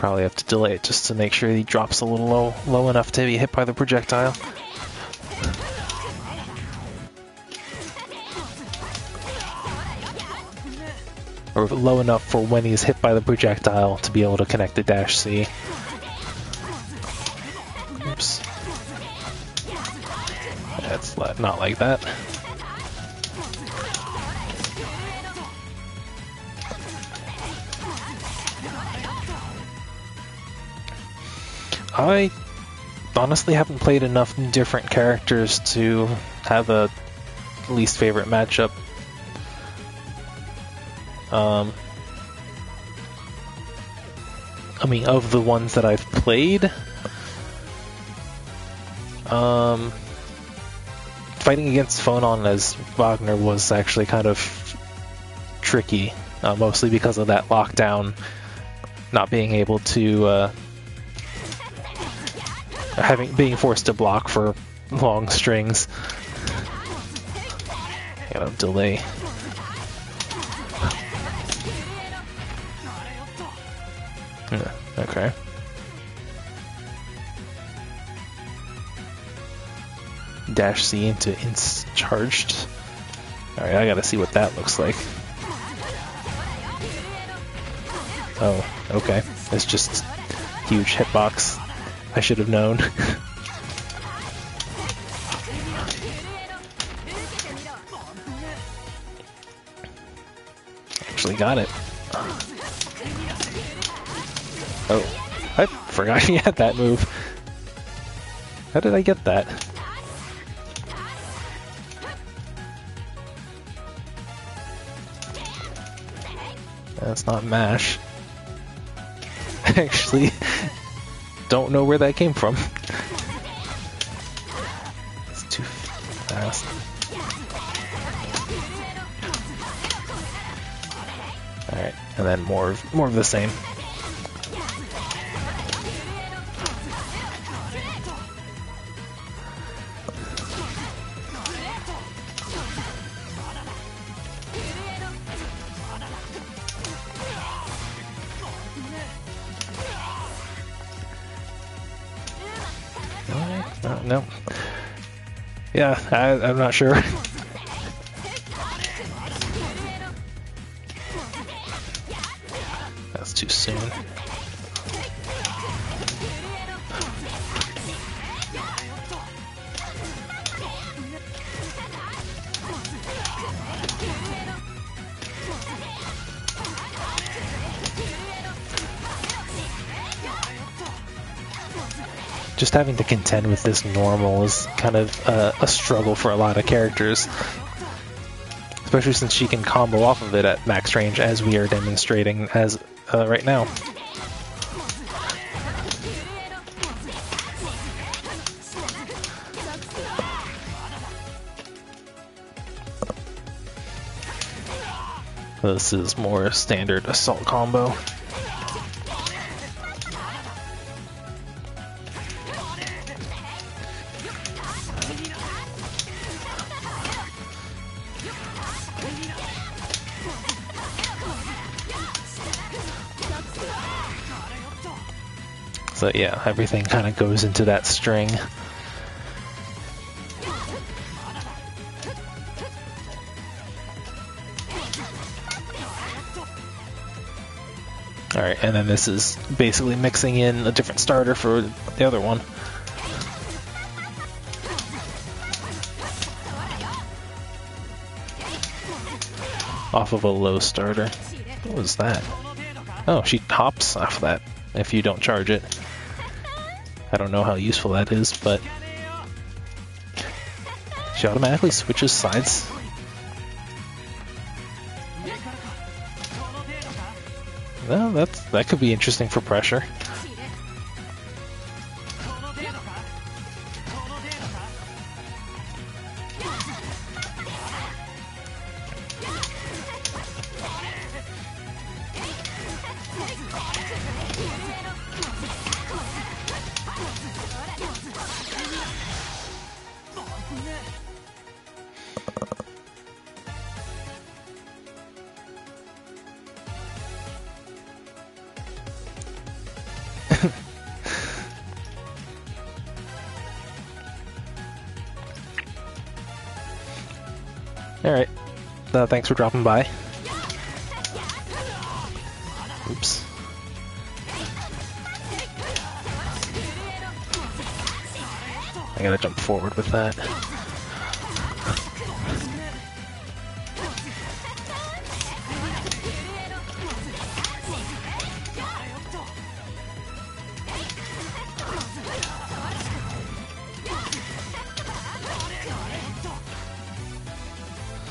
Probably have to delay it just to make sure he drops a little low enough to be hit by the projectile. Or low enough for when he's hit by the projectile to be able to connect the dash C. Oops. That's not like that. I honestly haven't played enough different characters to have a least favorite matchup. I mean, of the ones that I've played, fighting against Phonon as Wagner was actually kind of tricky, mostly because of that lockdown, not being able to, being forced to block for long strings. Gotta delay. Okay. Dash C into charged. Alright, I gotta see what that looks like. Oh, okay. It's just huge hitbox. I should have known. Actually got it. Oh, I forgot he had that move. How did I get that? That's not MASH. Actually, don't know where that came from. It's too fast. Alright, and then more of the same. No. Yeah, I'm not sure. That's too soon. Just having to contend with this normal is kind of a struggle for a lot of characters. Especially since she can combo off of it at max range, as we are demonstrating as right now. This is more standard assault combo. So yeah, everything kind of goes into that string. Alright, and then this is basically mixing in a different starter for the other one. Off of a low starter. What was that? Oh, she hops off that if you don't charge it. I don't know how useful that is, but she automatically switches sides. Well, that could be interesting for pressure. Alright. Thanks for dropping by. Oops. I gotta jump forward with that.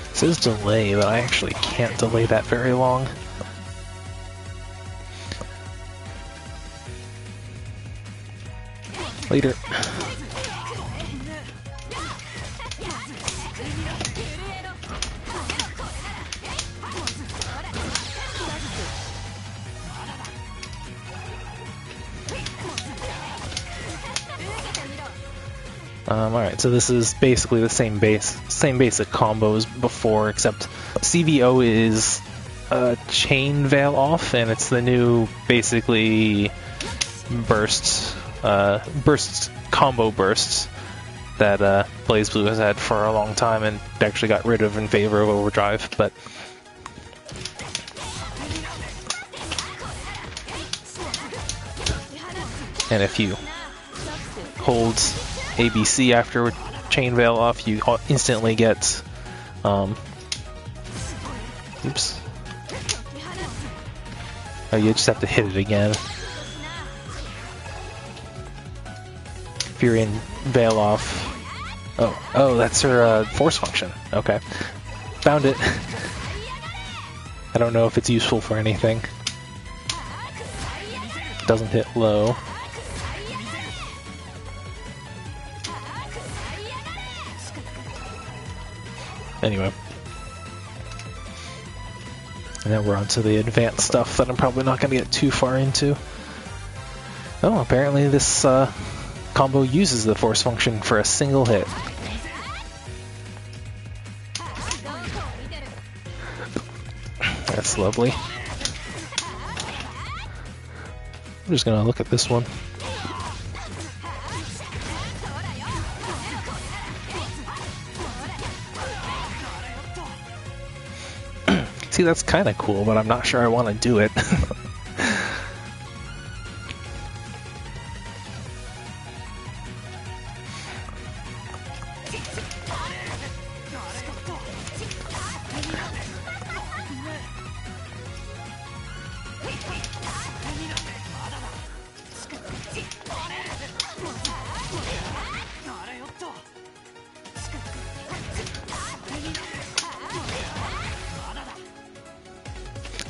It says delay, but I actually can't delay that very long. Later. Alright, so this is basically the same basic combo as before, except CVO is chain veil off, and it's the new basically bursts combo bursts that BlazBlue has had for a long time and actually got rid of in favor of overdrive, but and if you hold ABC after chain veil off, you instantly get oops. Oh, you just have to hit it again. If you're in veil off. Oh, that's her force function. Okay. Found it. I don't know if it's useful for anything. Doesn't hit low. Anyway. And now we're on to the advanced stuff that I'm probably not going to get too far into. Oh, apparently this combo uses the force function for a single hit. That's lovely. I'm just going to look at this one. See, that's kind of cool, but I'm not sure I want to do it.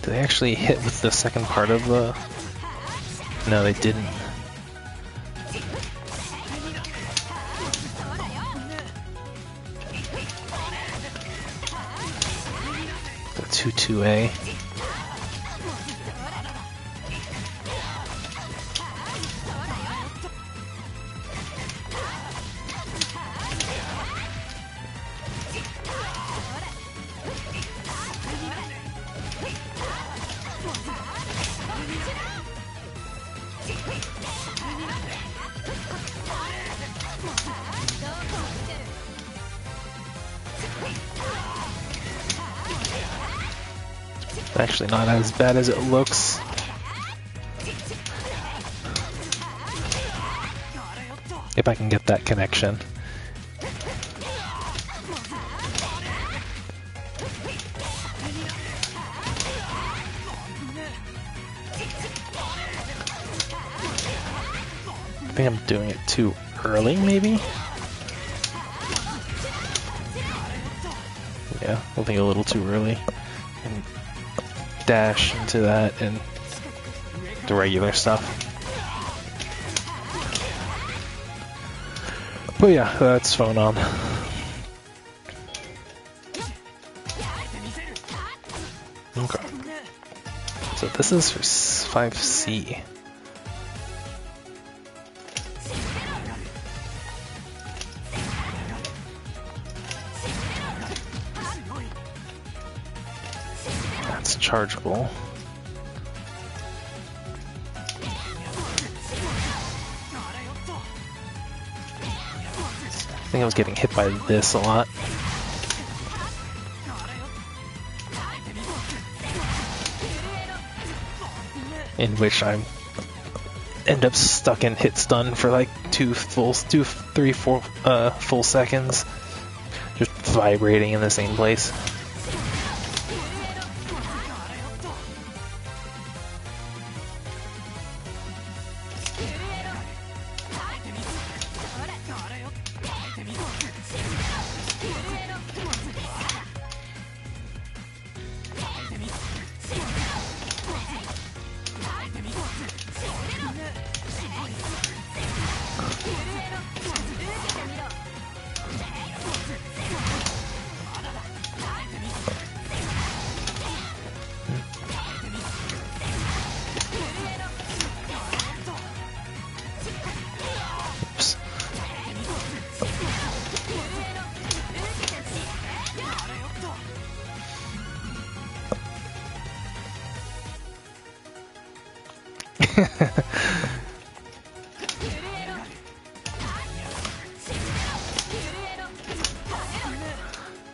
Did they actually hit with the second part of the... No, they didn't. The 2-2A. Actually not as bad as it looks. If I can get that connection. I think I'm doing it too early, maybe? Yeah, I think a little too early. And dash into that and the regular stuff. But yeah, that's phonon. Okay. So this is for 5C. That's chargeable. think I was getting hit by this a lot. In which I end up stuck in hit stun for like 3, 4 full seconds, just vibrating in the same place.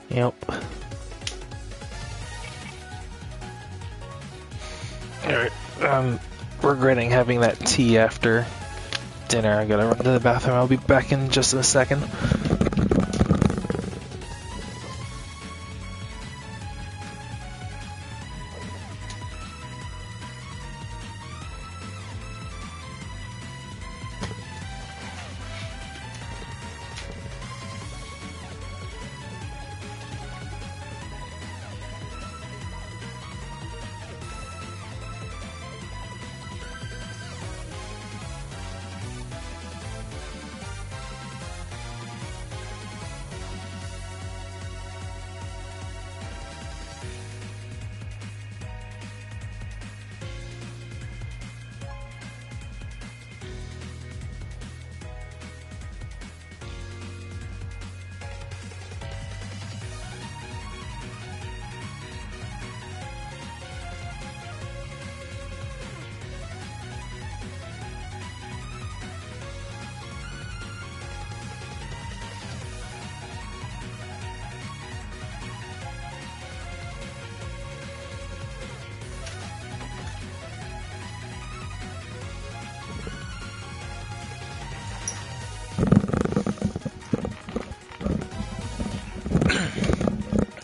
Yep. Alright, I'm regretting having that tea after dinner. I gotta run to the bathroom. I'll be back in just a second.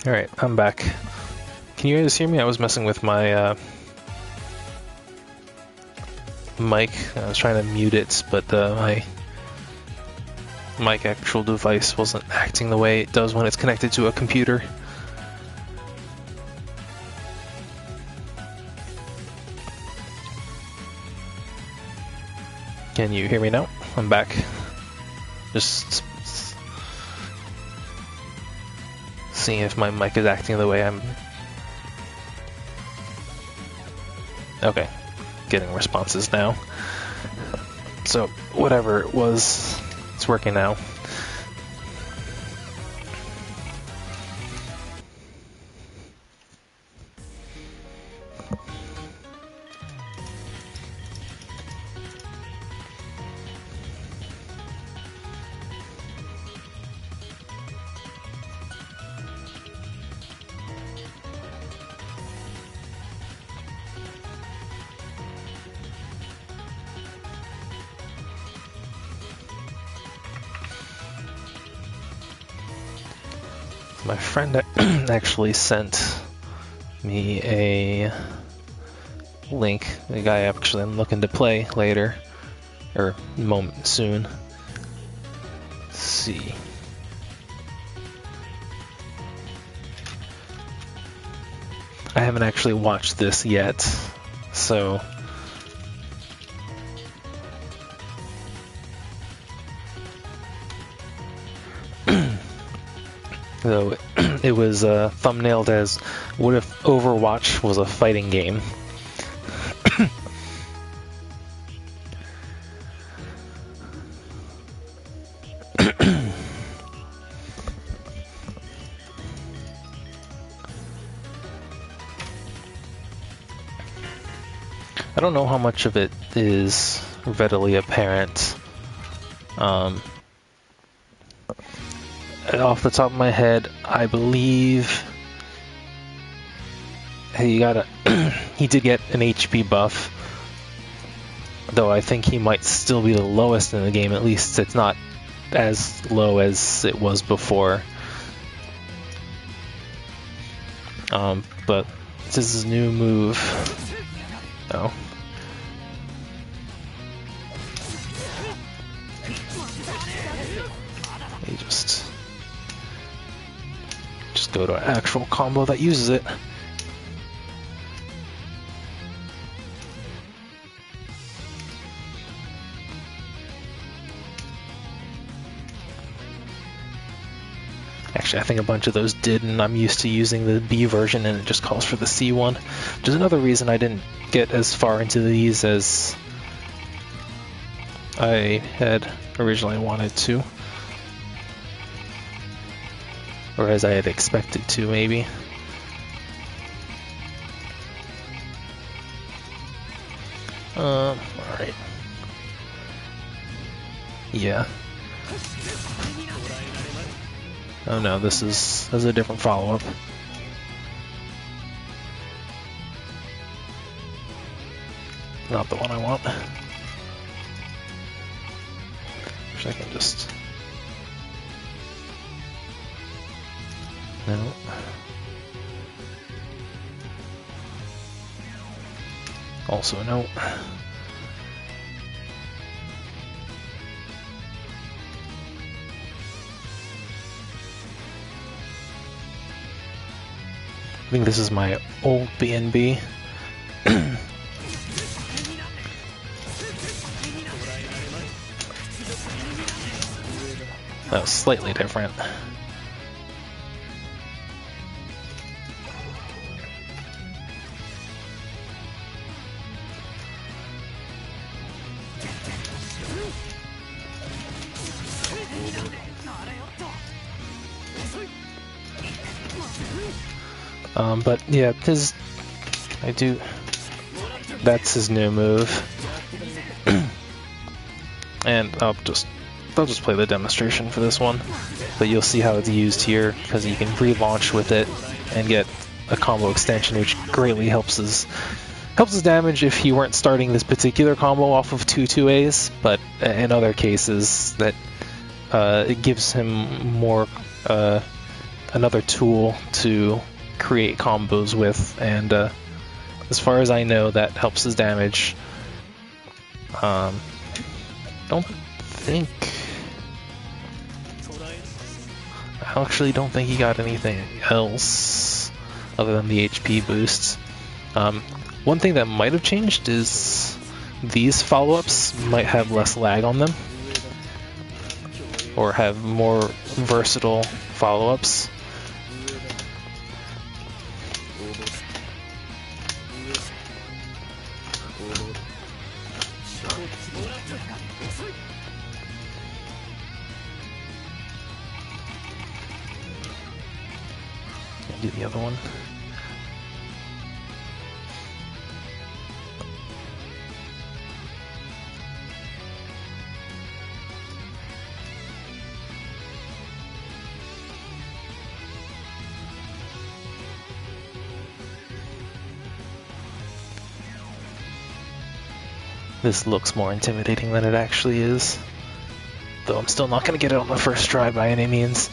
Alright, I'm back. Can you guys hear me? I was messing with my mic. I was trying to mute it, but my mic actual device wasn't acting the way it does when it's connected to a computer. Can you hear me now? I'm back. Just seeing if my mic is acting the way I'm... Okay, getting responses now. So, whatever it was, it's working now. My friend actually sent me a link, the guy actually I'm looking to play later, or moment soon. Let's see. I haven't actually watched this yet, so... So it was thumbnailed as, what if Overwatch was a fighting game? I don't know how much of it is readily apparent. off the top of my head, I believe he got a he did get an HP buff, though I think he might still be the lowest in the game. At least it's not as low as it was before. But this is his new move. Oh. He just go to an actual combo that uses it. Actually, I think a bunch of those did, and I'm used to using the B version, and it just calls for the C one. Which is another reason I didn't get as far into these as I had originally wanted to. Or as I had expected to, maybe. Alright. Yeah. Oh no, this is a different follow-up. Not the one I want. Wish I can just... No. Also no. I think this is my old BNB. That was slightly different. But yeah, that's his new move. And I'll just play the demonstration for this one, but you'll see how it's used here, because you can relaunch with it and get a combo extension, which greatly helps his damage if you weren't starting this particular combo off of 2-2As, but in other cases that it gives him more another tool to create combos with, and as far as I know, that helps his damage. I actually don't think he got anything else other than the HP boosts. One thing that might have changed is these follow-ups might have less lag on them, or have more versatile follow-ups. Do the other one. This looks more intimidating than it actually is, though I'm still not going to get it on the first try by any means.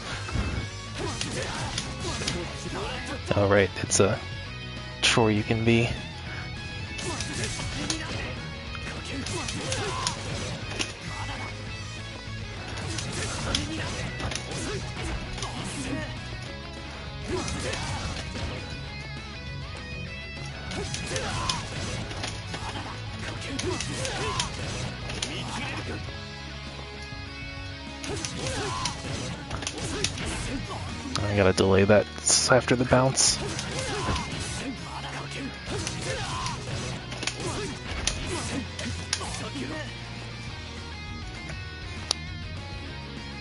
Oh right, it's a chore you can be. I gotta delay that after the bounce.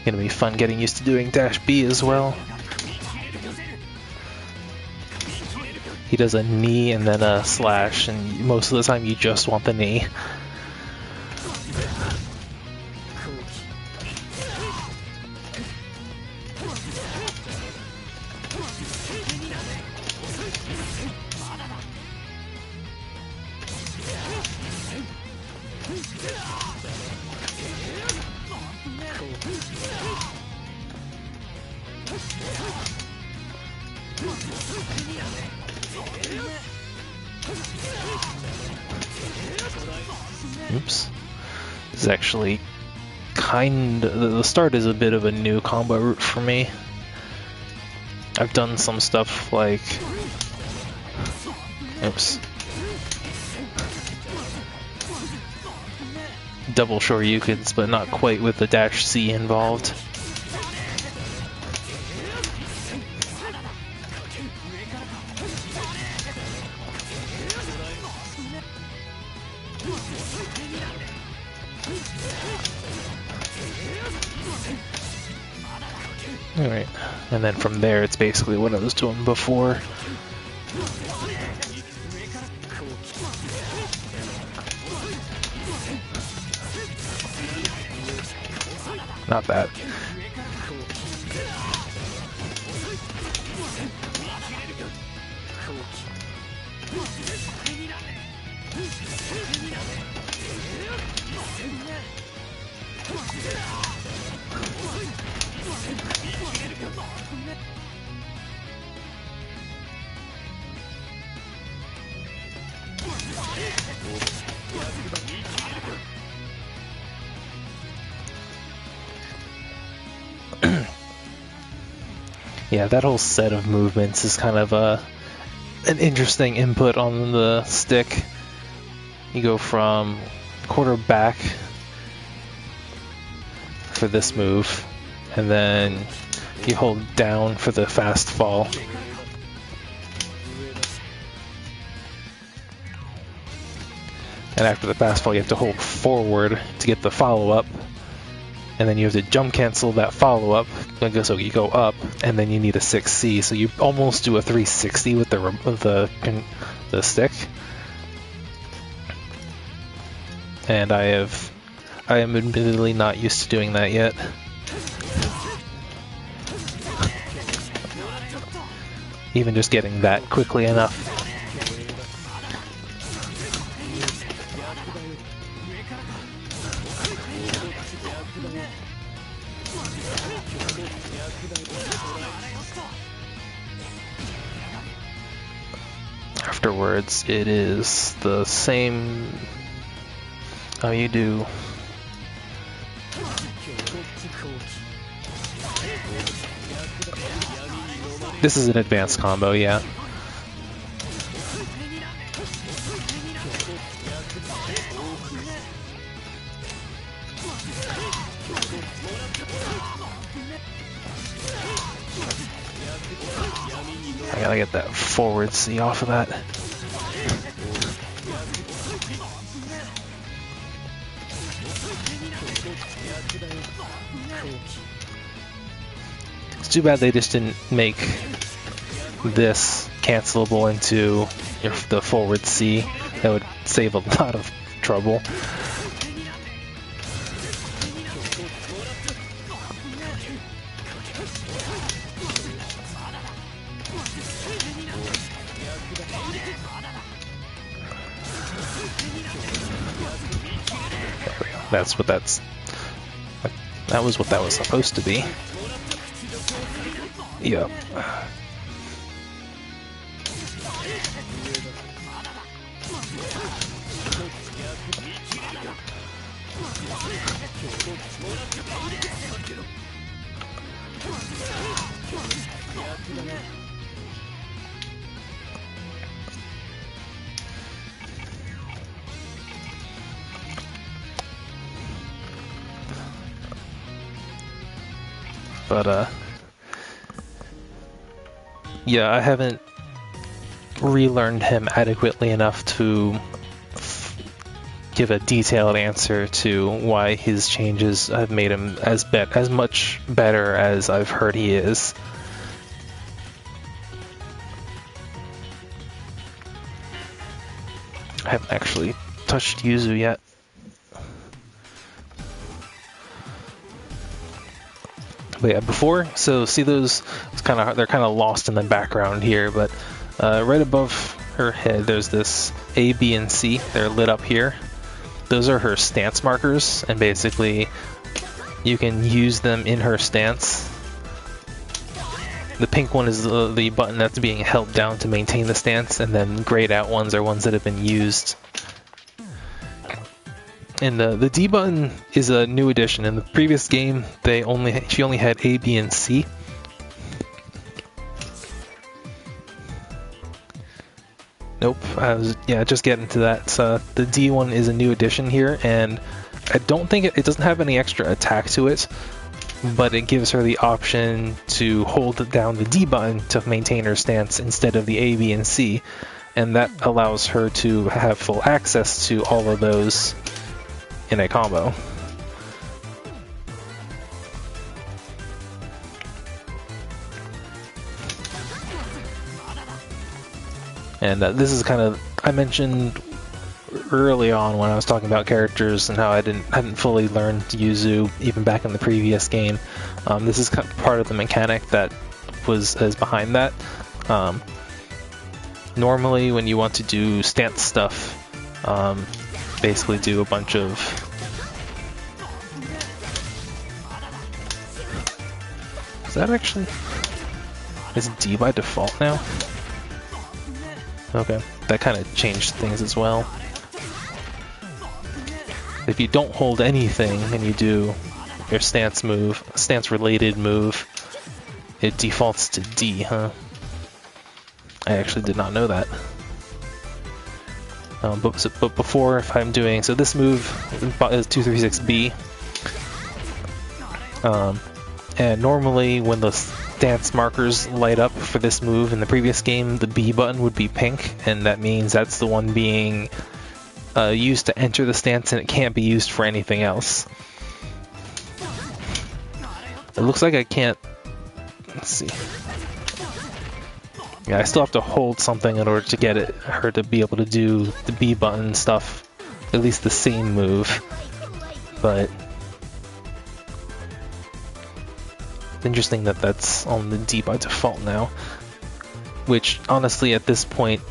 Gonna be fun getting used to doing dash B as well. He does a knee and then a slash, and most of the time you just want the knee. Oops. This is actually the start is a bit of a new combo route for me. I've done some stuff like, oops, double shoryukens, but not quite with the dash C involved. Alright, and then from there it's basically what I was doing before. Not that. Yeah, that whole set of movements is kind of an interesting input on the stick. You go from quarter back for this move, and then you hold down for the fast fall. And after the fast fall, you have to hold forward to get the follow-up. And then you have to jump cancel that follow-up, so you go up, and then you need a 6C, so you almost do a 360 with the stick. And I am admittedly not used to doing that yet. Even just getting that quickly enough. Afterwards, it is the same. Oh, you do. This is an advanced combo, yeah. I gotta get that forward C off of that. It's too bad they just didn't make this cancelable into the forward C. That would save a lot of trouble. That's what that was what that was supposed to be. Yep. But, yeah, I haven't relearned him adequately enough to give a detailed answer to why his changes have made him as much better as I've heard he is. I haven't actually touched Yuzu yet. But yeah, before, so see those, they're kind of lost in the background here, but right above her head there's this A, B, and C. They're lit up here. Those are her stance markers, and basically you can use them in her stance The pink one is the button that's being held down to maintain the stance, and then grayed out ones are ones that have been used. And the D button is a new addition. In the previous game, she only had A, B, and C. Nope, just getting to that. The D one is a new addition here, and I don't think it doesn't have any extra attack to it, but it gives her the option to hold down the D button to maintain her stance instead of the A, B, and C, and that allows her to have full access to all of those in a combo. And this is kind of, I mentioned early on when I was talking about characters and how I hadn't fully learned Yuzu even back in the previous game. This is kind of part of the mechanic that is behind that. Normally when you want to do stance stuff, basically do a bunch of is D by default now? Okay, that kind of changed things as well. If you don't hold anything and you do your stance related move, it defaults to D, huh? I actually did not know that. But before, if I'm doing, so this move is 236B, and normally when the stance markers light up for this move in the previous game, the B button would be pink, and that means that's the one being used to enter the stance, and it can't be used for anything else. It looks like I can't, let's see. Yeah, I still have to hold something in order to get her to be able to do the B button stuff, at least the same move, but it's interesting that that's on the D by default now, which honestly at this point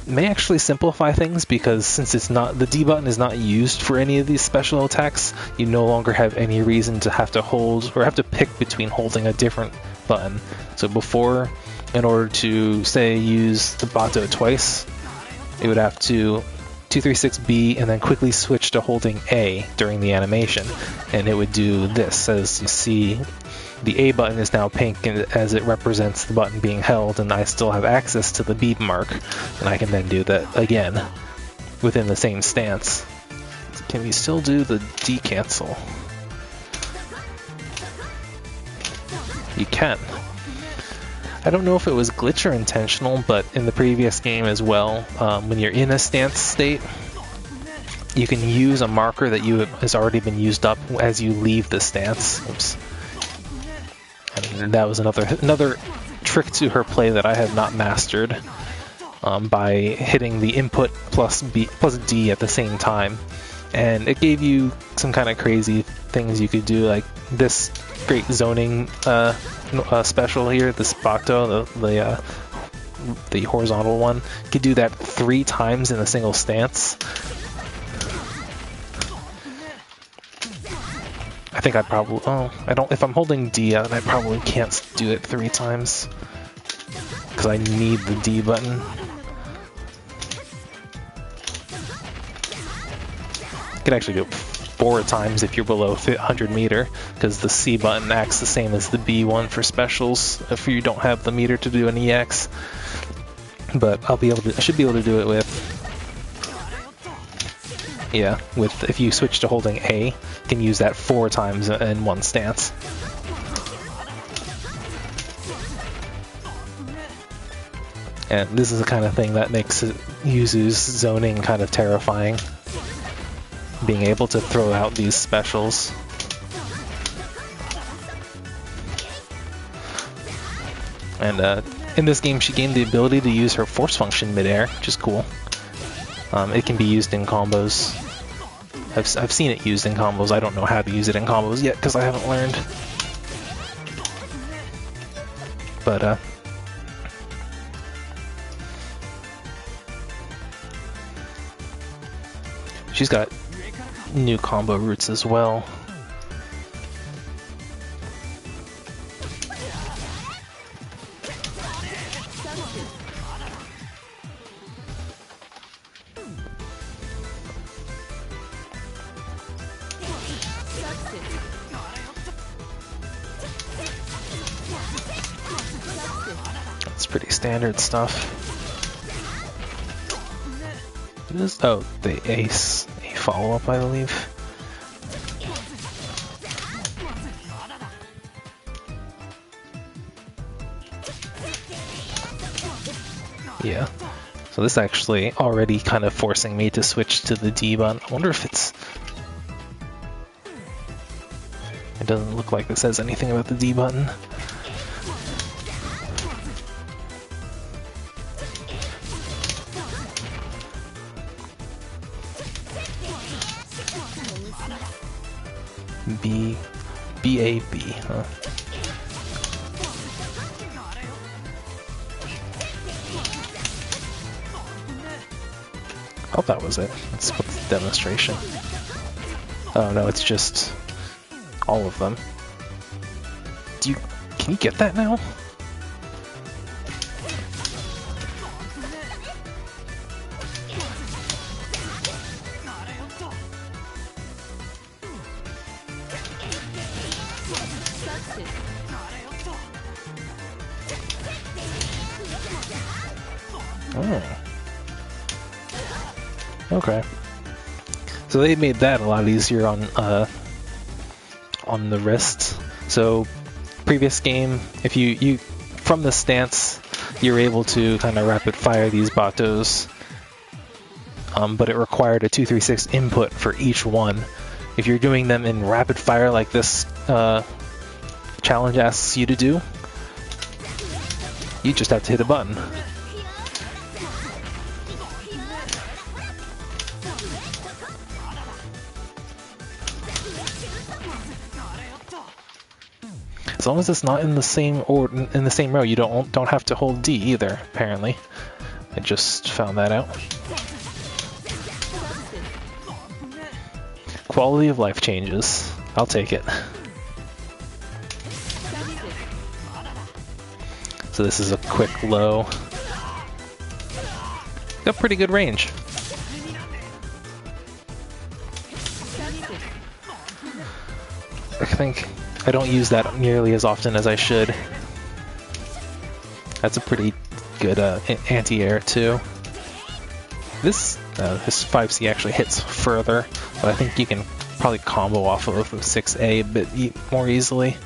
may actually simplify things, because since the D button is not used for any of these special attacks, you no longer have any reason to have to hold or have to pick between holding a different button. So before, in order to say use the Bato twice, it would have to 236B and then quickly switch to holding A during the animation, and it would do this. As you see, the A button is now pink as it represents the button being held, and I still have access to the B mark, and I can then do that again within the same stance. Can we still do the D cancel? You can. I don't know if it was glitch or intentional, but in the previous game as well, when you're in a stance state, you can use a marker that has already been used up as you leave the stance. Oops. And that was another trick to her play that I have not mastered, by hitting the input plus D at the same time. And it gave you some kind of crazy things you could do, like this great zoning special here, this Bato, the horizontal one. You could do that 3 times in a single stance. I think I probably, if I'm holding D out, I probably can't do it 3 times, because I need the D button. You could actually do it 4 times if you're below 100 meter, because the C button acts the same as the B one for specials if you don't have the meter to do an EX. But I should be able to do it with, if you switch to holding A, you can use that 4 times in one stance. And this is the kind of thing that makes Yuzu's zoning kind of terrifying, being able to throw out these specials. And in this game she gained the ability to use her force function midair, which is cool. It can be used in combos. I've seen it used in combos. I don't know how to use it in combos yet because I haven't learned. But she's got new combo routes as well. It's pretty standard stuff. Oh, the Ace, a follow-up, I believe. Yeah. So this actually already kind of forcing me to switch to the D button. I wonder if it's... It doesn't look like this says anything about the D button. B-A-B, huh? Oh, that was it. Let's put the demonstration. Oh no, it's just all of them. Can you get that now? Oh. Okay. So they made that a lot easier on the wrist. So previous game, if you from the stance, you're able to kind of rapid fire these batos, but it required a 236 input for each one. If you're doing them in rapid fire like this challenge asks you to do, you just have to hit a button. As long as it's not in the same row, you don't have to hold D either. Apparently, I just found that out. Quality of life changes. I'll take it. So this is a quick low. Got pretty good range. I think I don't use that nearly as often as I should. That's a pretty good anti-air too. This 5C actually hits further, but I think you can probably combo off of 6A a bit more easily.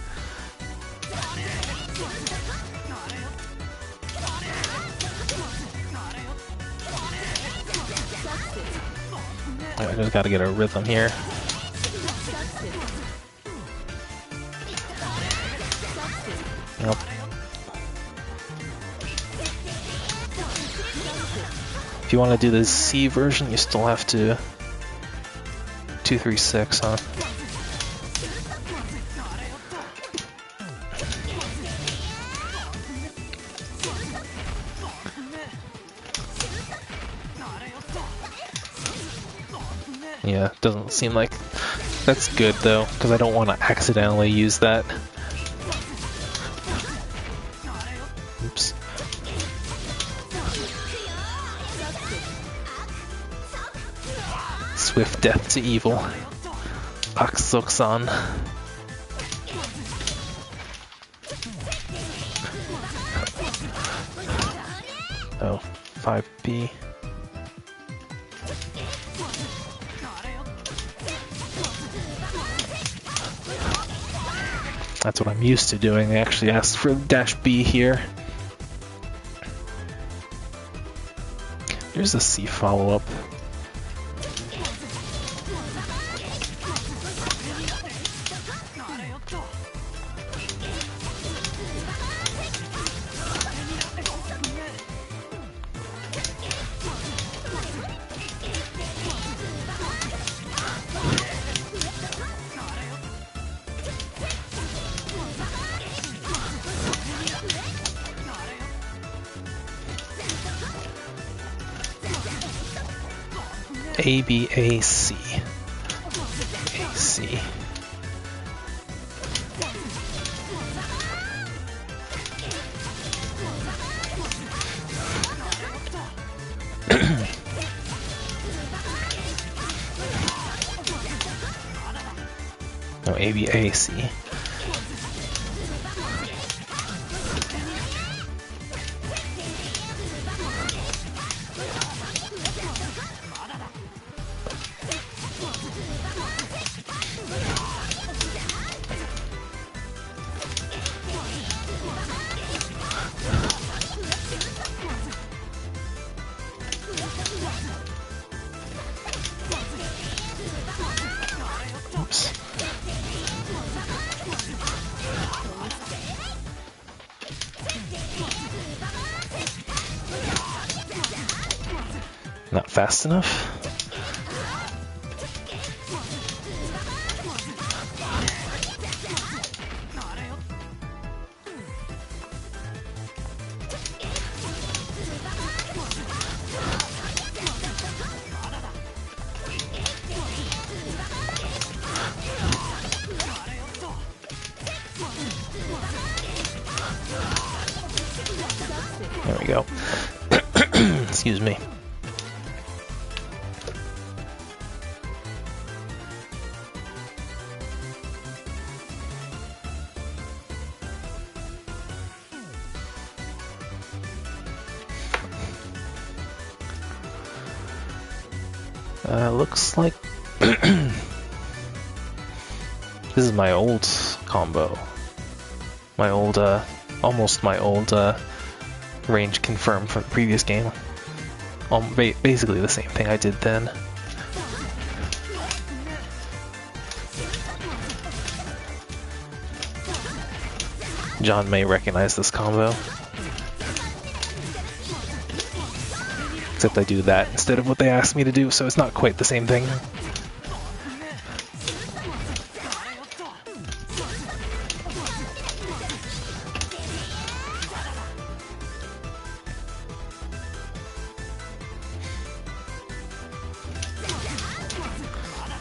I just gotta get a rhythm here. Yep. If you want to do the C version, you still have to 236, huh? Yeah, doesn't seem like that's good though, because I don't want to accidentally use that. Oops. Swift death to evil. Aksoksan. Oh, 5B. That's what I'm used to doing. They actually asked for dash B here. Here's a C follow-up. A, B, A, C. A, C. No, A, B, A, C. Not fast enough? There we go. Excuse me. Looks like this is my old combo. My old, almost my old range confirmed from the previous game. Basically the same thing I did then. John may recognize this combo. Except I do that instead of what they asked me to do, so it's not quite the same thing.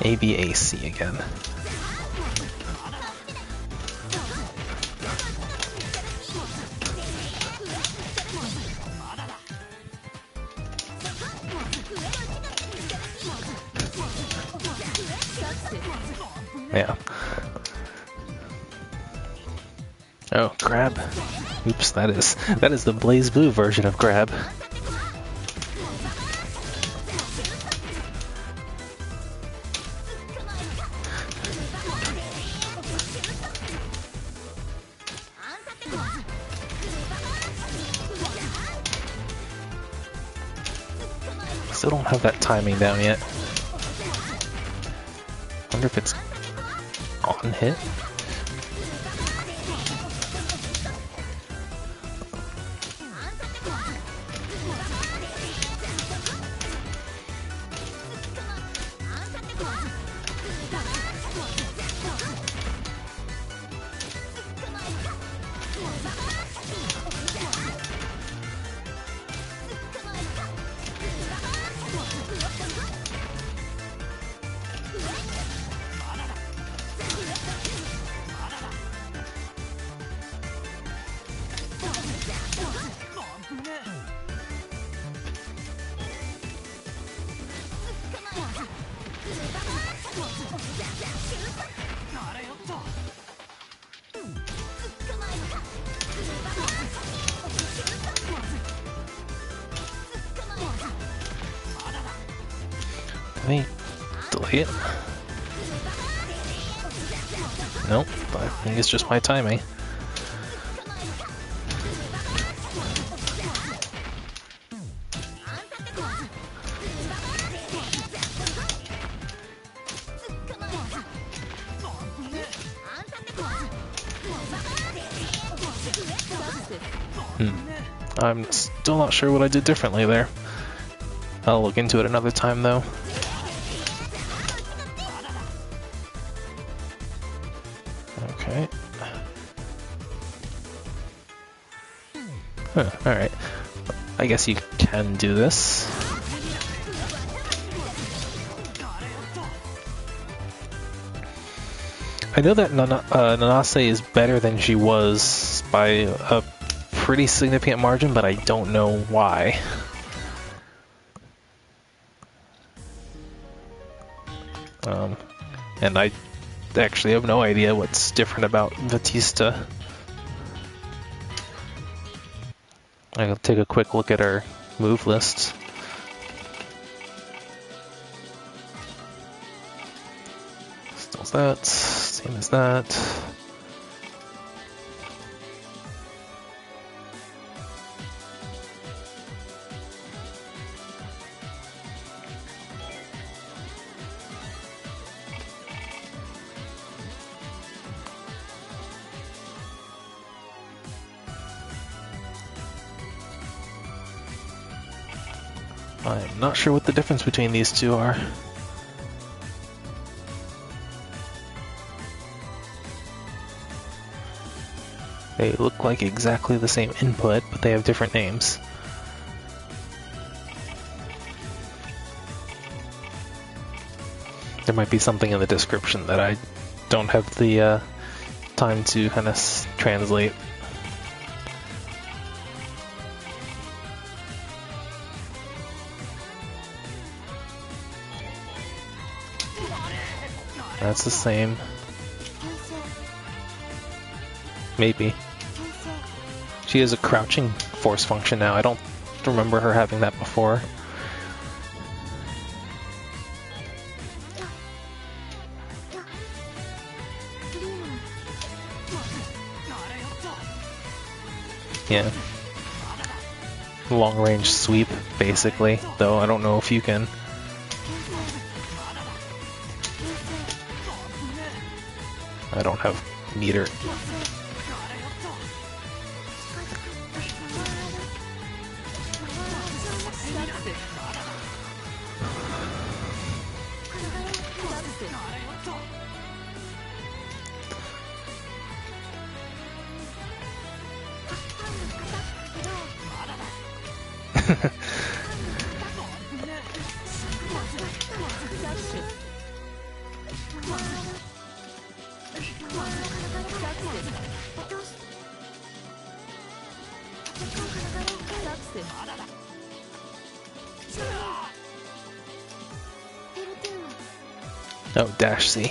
ABAC again. Yeah. Oh, grab. Oops, that is the Blaze Blue version of grab. Still don't have that timing down yet. Wonder if it's on hit. Let me delay it. Nope, I think it's just my timing. I'm still not sure what I did differently there. I'll look into it another time though. Okay. Huh, alright. I guess you can do this. I know that Nanase is better than she was by a pretty significant margin, but I don't know why. And I actually have no idea what's different about Vatista. I'll take a quick look at our move list. Still that, same as that. I'm not sure what the difference between these two are. They look like exactly the same input, but they have different names. There might be something in the description that I don't have the time to kind of translate. That's the same. Maybe. She has a crouching force function now. I don't remember her having that before. Yeah. Long range sweep, basically, though I don't know if you can. I don't have meter. Oh, dash C.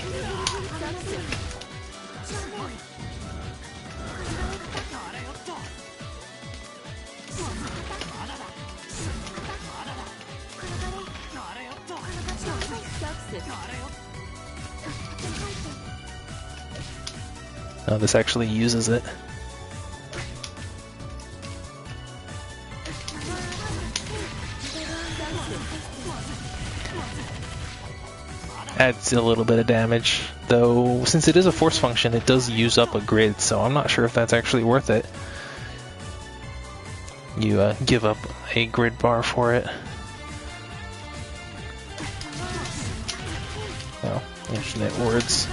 Oh, this actually uses it. Adds a little bit of damage, though since it is a force function, it does use up a grid, so I'm not sure if that's actually worth it. You give up a grid bar for it. Oh, infinite words.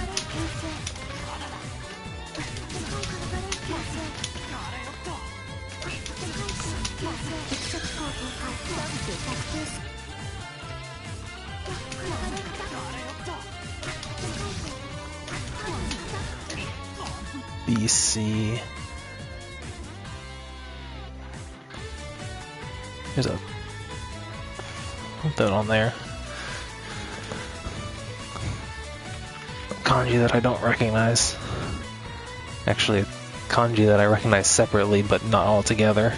BC. There's a put that on there. Kanji that I don't recognize. Actually, a kanji that I recognize separately, but not all together.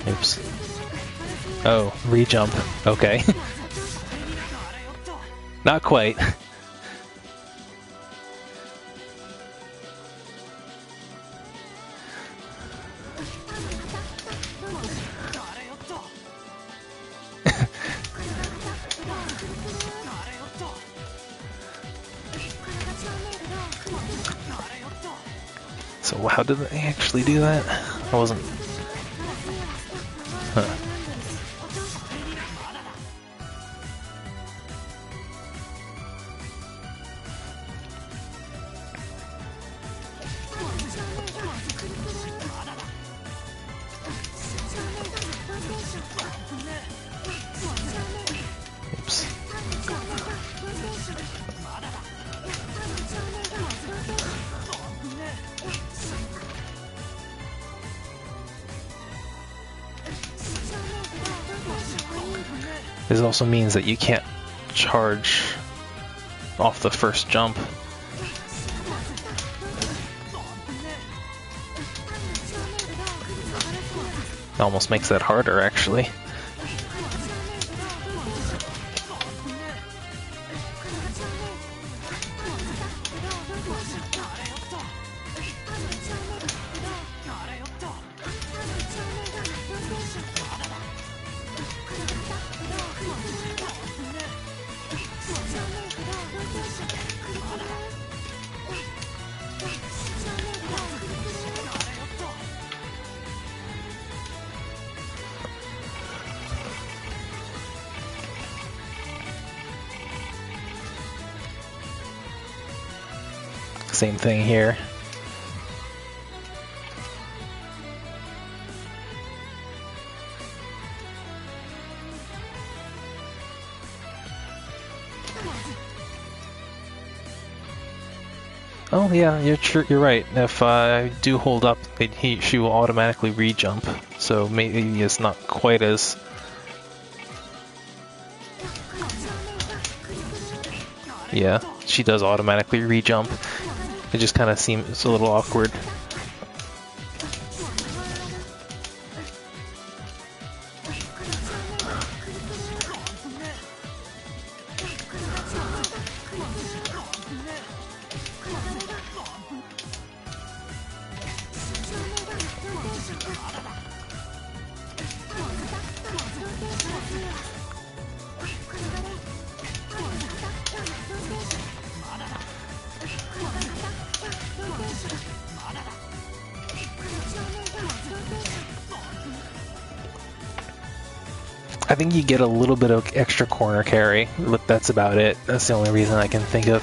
Oops. Oh, re-jump. Okay. Not quite. So how did they actually do that? I wasn't... Huh. Oops. This also means that you can't charge off the first jump. It almost makes that harder, actually. same thing here. Oh yeah, you're right. If I do hold up, she will automatically re-jump. So maybe it's not quite as... Yeah, she does automatically re-jump. It just kind of seems a little awkward. I think you get a little bit of extra corner carry, but that's about it. That's the only reason I can think of.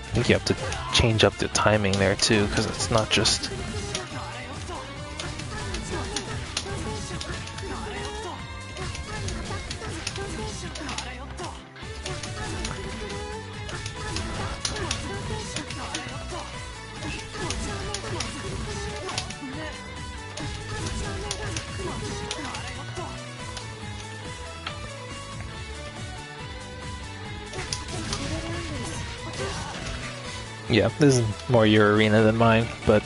I think you have to change up the timing there too, because it's not just... Yeah, this is more your arena than mine, but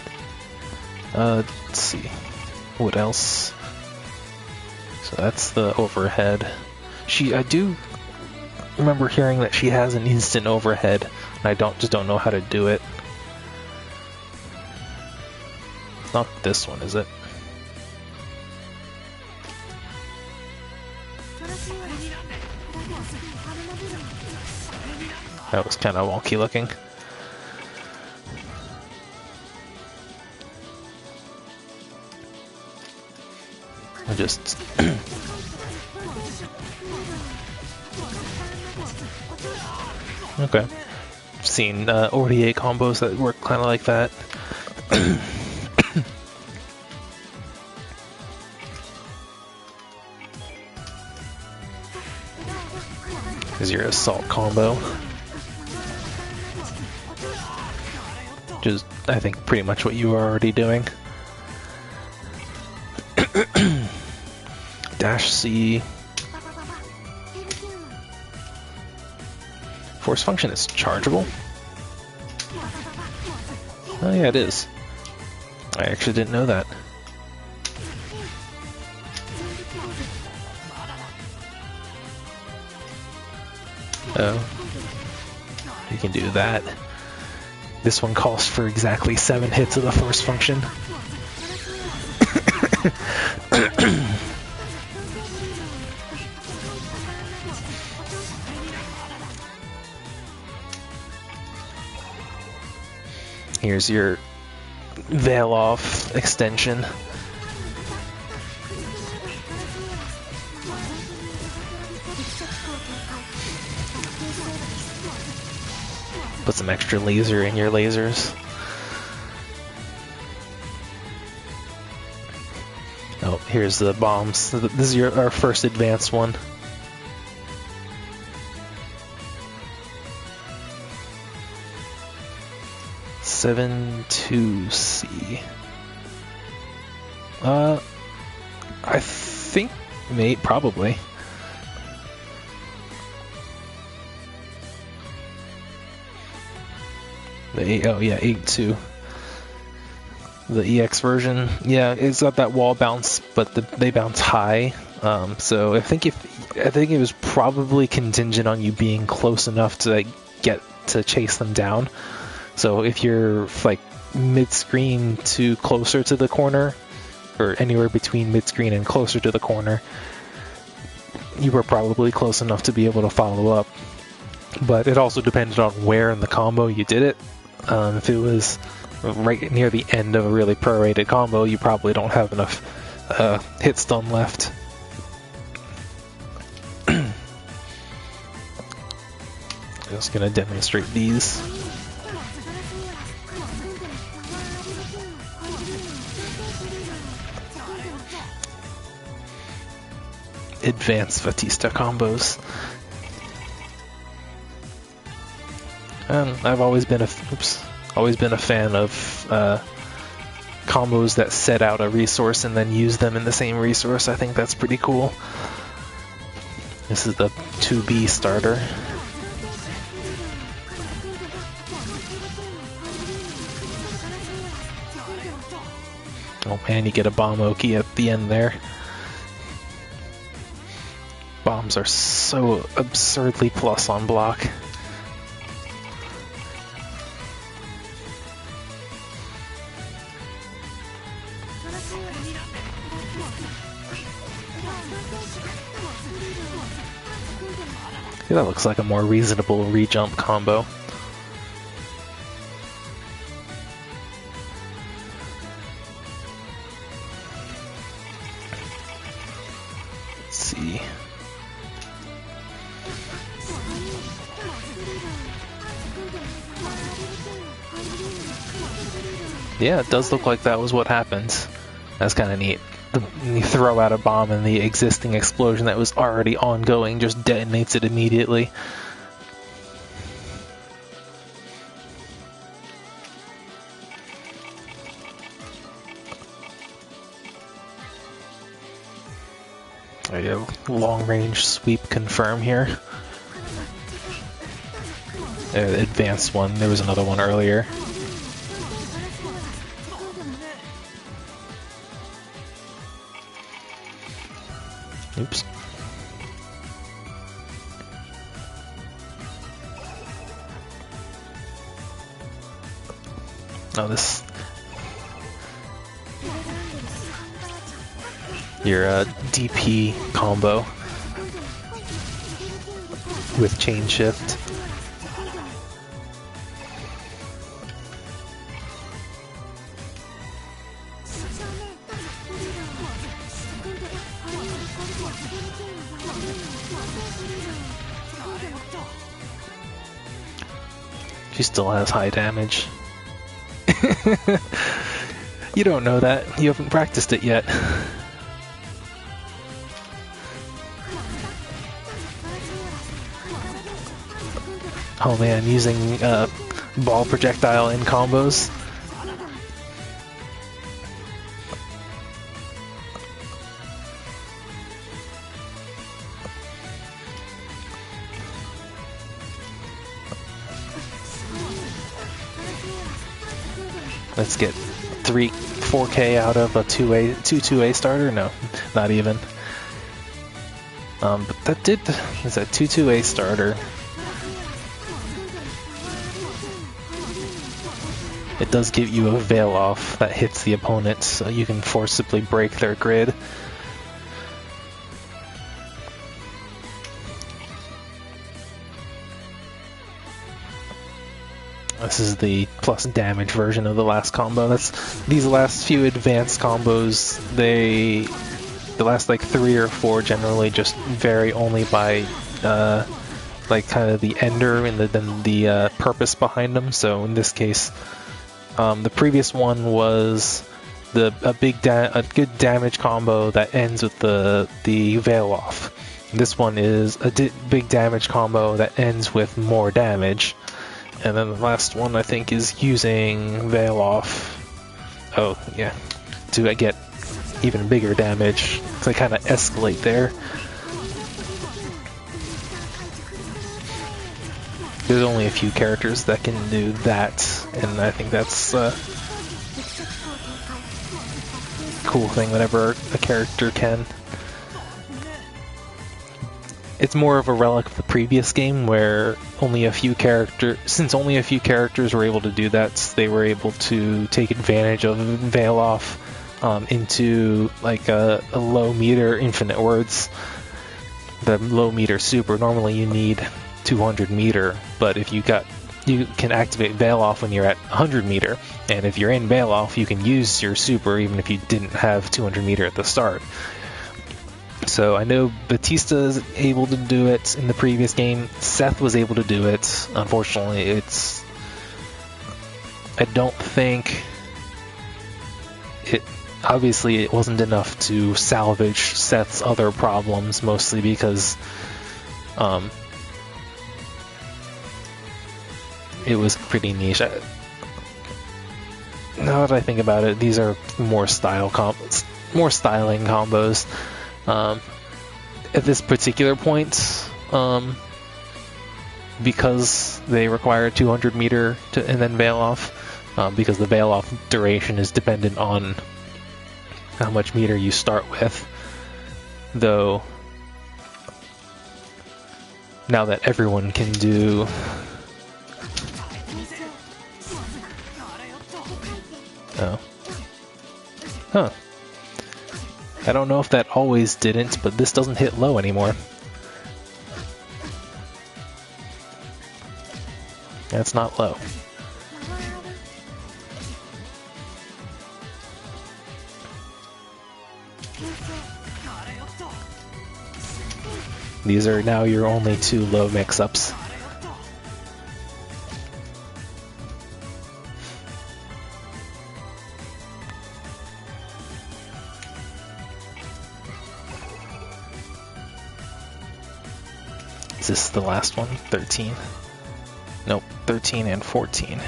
let's see, what else? So that's the overhead. I do remember hearing that she has an instant overhead, and I just don't know how to do it. It's not this one, is it? That was kind of wonky looking. I just... Okay. I've seen orie combos that work kind of like that. Is your assault combo. Which is, I think, pretty much what you are already doing. Dash C. Force function is chargeable? Oh yeah, it is. I actually didn't know that. Oh. You can do that. This one calls for exactly 7 hits of the force function. Here's your veil off extension. Put some extra laser in your lasers. Oh, here's the bombs. This is our first advanced one. Seven 2C. I think probably. Oh yeah, 8-2. The EX version, yeah, it's got that wall bounce, but they bounce high. So I think it was probably contingent on you being close enough to get to chase them down. So if you're like mid-screen to closer to the corner, or anywhere between mid-screen and closer to the corner, you were probably close enough to be able to follow up. But it also depended on where in the combo you did it. If it was right near the end of a really prorated combo, you probably don't have enough hit stun left. Just gonna demonstrate these. Advanced vatista combos. And I've always been a fan of combos that set out a resource and then use them in the same resource. I think that's pretty cool. This is the 2B starter. Oh man, you get a bomb Oki at the end there. Bombs are so absurdly plus on block. That looks like a more reasonable re-jump combo. Let's see. Yeah, it does look like that was what happened. That's kind of neat. You throw out a bomb and the existing explosion that was already ongoing just detonates it immediately. Long range sweep confirm here. Advanced one, there was another one earlier. Oops. Oh, this... Your DP combo with chain shift. She still has high damage. You don't know that. You haven't practiced it yet. Oh man, using ball projectile in combos. Let's get 4K out of a 2-2A starter? No, not even. But that is a 2-2A starter. It does give you a veil off that hits the opponent, so you can forcibly break their grid. This is the plus damage version of the last combo. These last few advanced combos, the last like 3 or 4 generally just vary only by like kind of the ender and then the purpose behind them. So in this case, the previous one was a good damage combo that ends with the veil off. This one is a big damage combo that ends with more damage. And then the last one, I think, is using veil off. Oh, yeah. To get even bigger damage. So they kind of escalate there. There's only a few characters that can do that. And I think that's a cool thing whenever a character can. It's more of a relic of the previous game where since only a few characters were able to do that, they were able to take advantage of Veil Off into like a low meter infinite words. The low meter super, normally you need 200 meter, but if you got you can activate Veil Off when you're at 100 meter, and if you're in Veil Off, you can use your super even if you didn't have 200 meter at the start. So I know Vatista is able to do it in the previous game. Seth was able to do it. Unfortunately, I don't think it... Obviously, it wasn't enough to salvage Seth's other problems, mostly because it was pretty niche. Now that I think about it, these are more styling combos. At this particular point, because they require 200 meter and then Veil Off, because the Veil Off duration is dependent on how much meter you start with. Though, now that everyone can do... Oh. Huh. I don't know if that always didn't, but this doesn't hit low anymore. That's not low. These are now your only 2 low mix-ups. Is this the last one? 13? Nope, 13 and 14.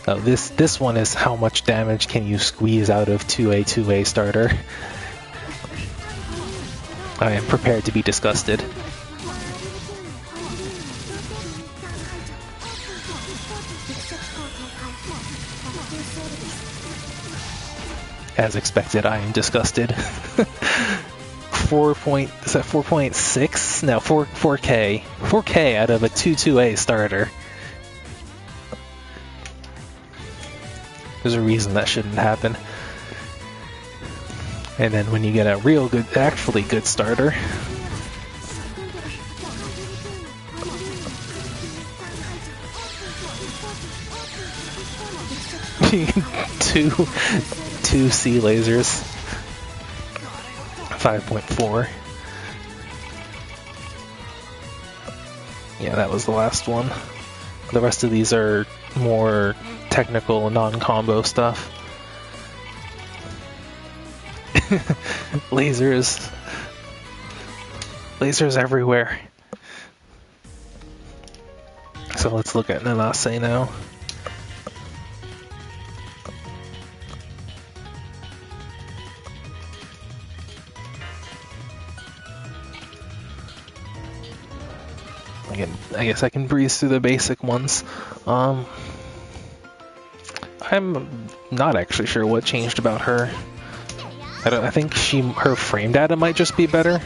Oh, this one is how much damage can you squeeze out of 2A starter. I am prepared to be disgusted. As expected, I am disgusted. Is that 4.6? No, 4K. 4K out of a 2A starter. There's a reason that shouldn't happen. And then when you get a real good, actually good starter, two C lasers, 5.4. Yeah, that was the last one. The rest of these are more technical, non-combo stuff. Lasers everywhere. So let's look at nanase now. Again, I guess I can breeze through the basic ones. I'm not actually sure what changed about her. I think her frame data might just be better.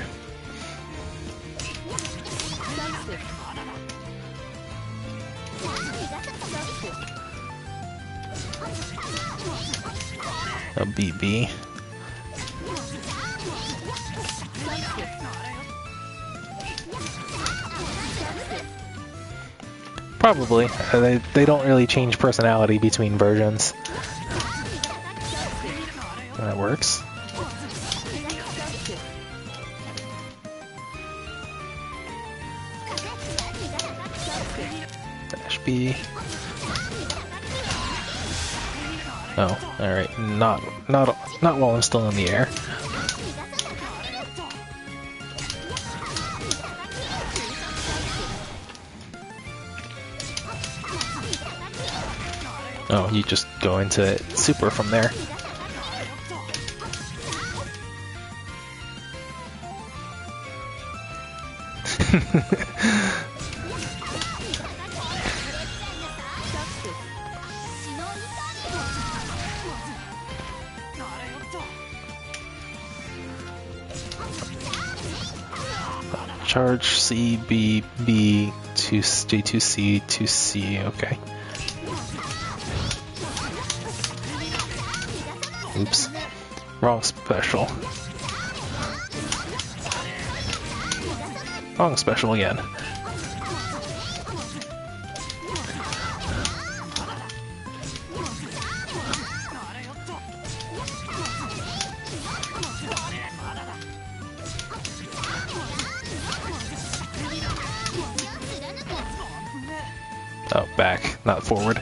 A BB. Probably. They don't really change personality between versions. That works. Dash B. Oh, alright. Not while I'm still in the air. Oh, you just go into super from there. Charge C, B, B, 2, J2C, 2C, okay. Oops. Wrong special. Wrong special again. Oh, back, not forward.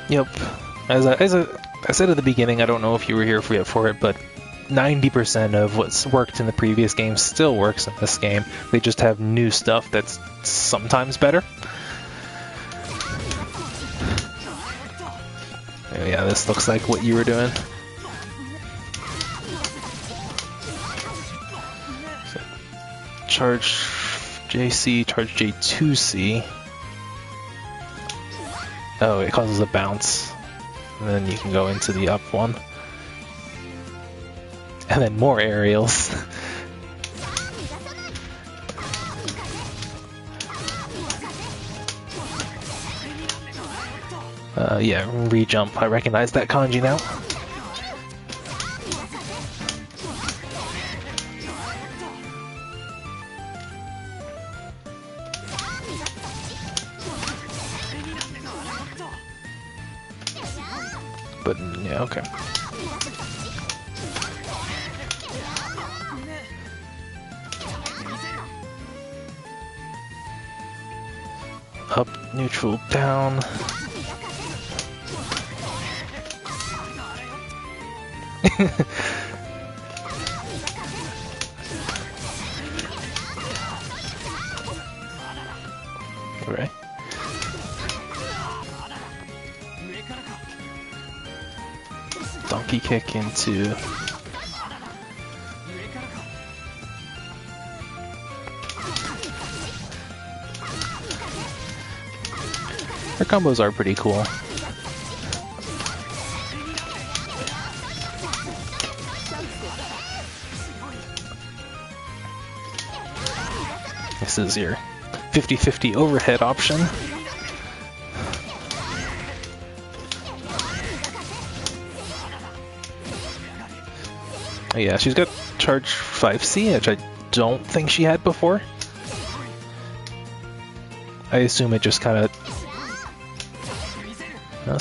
Yep. As I said at the beginning, I don't know if you were here for it, but 90% of what's worked in the previous game still works in this game. They just have new stuff that's sometimes better. Oh, yeah, this looks like what you were doing. So, charge JC, charge J2C. Oh, it causes a bounce. And then you can go into the up one. And then more aerials. Yeah, re-jump. I recognize that kanji now. But, yeah, okay. Up, neutral, down. Right. Donkey kick into her combos are pretty cool. This is your 50-50 overhead option. Oh yeah, she's got charge 5C, which I don't think she had before. I assume it just kind of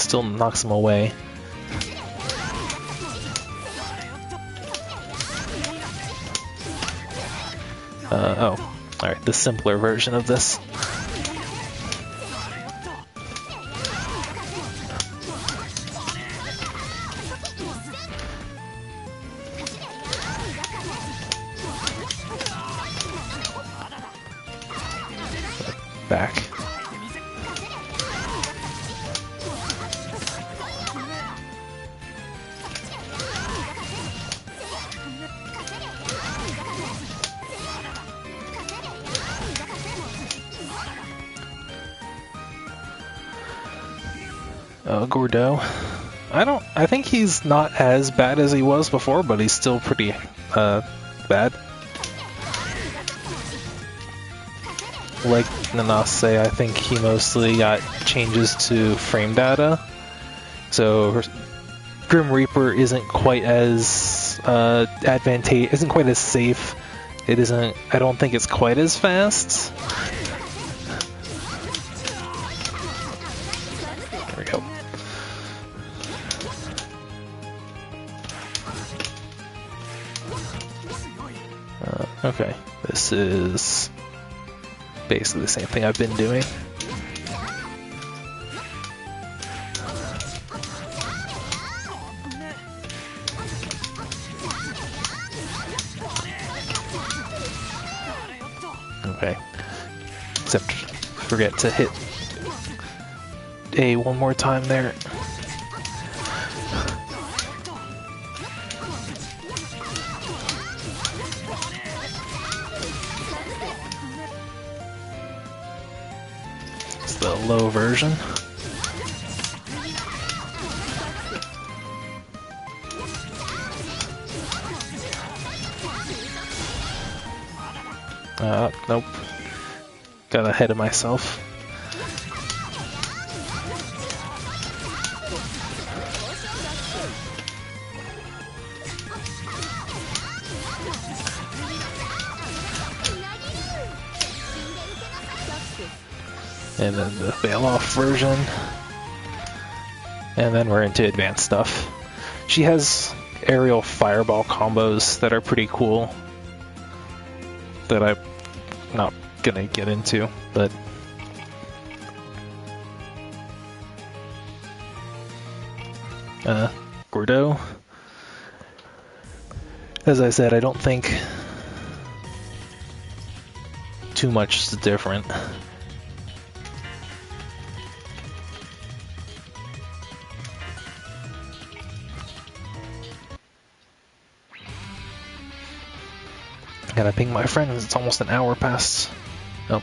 still knocks him away. Oh, alright, the simpler version of this. Back. Gordeau. I think he's not as bad as he was before, but he's still pretty bad. Like nanase, I think he mostly got changes to frame data. So Grim Reaper isn't quite as isn't quite as safe. It isn't. I don't think it's quite as fast. There we go. Okay, this is basically the same thing I've been doing. Okay, except forget to hit A one more time there. The low version. Nope. Got ahead of myself. And then the fail-off version. and then we're into advanced stuff. She has aerial fireball combos that are pretty cool that I'm not gonna get into, but gordeau. As I said, I don't think too much is different. I gotta ping my friend, it's almost an hour past. Oh.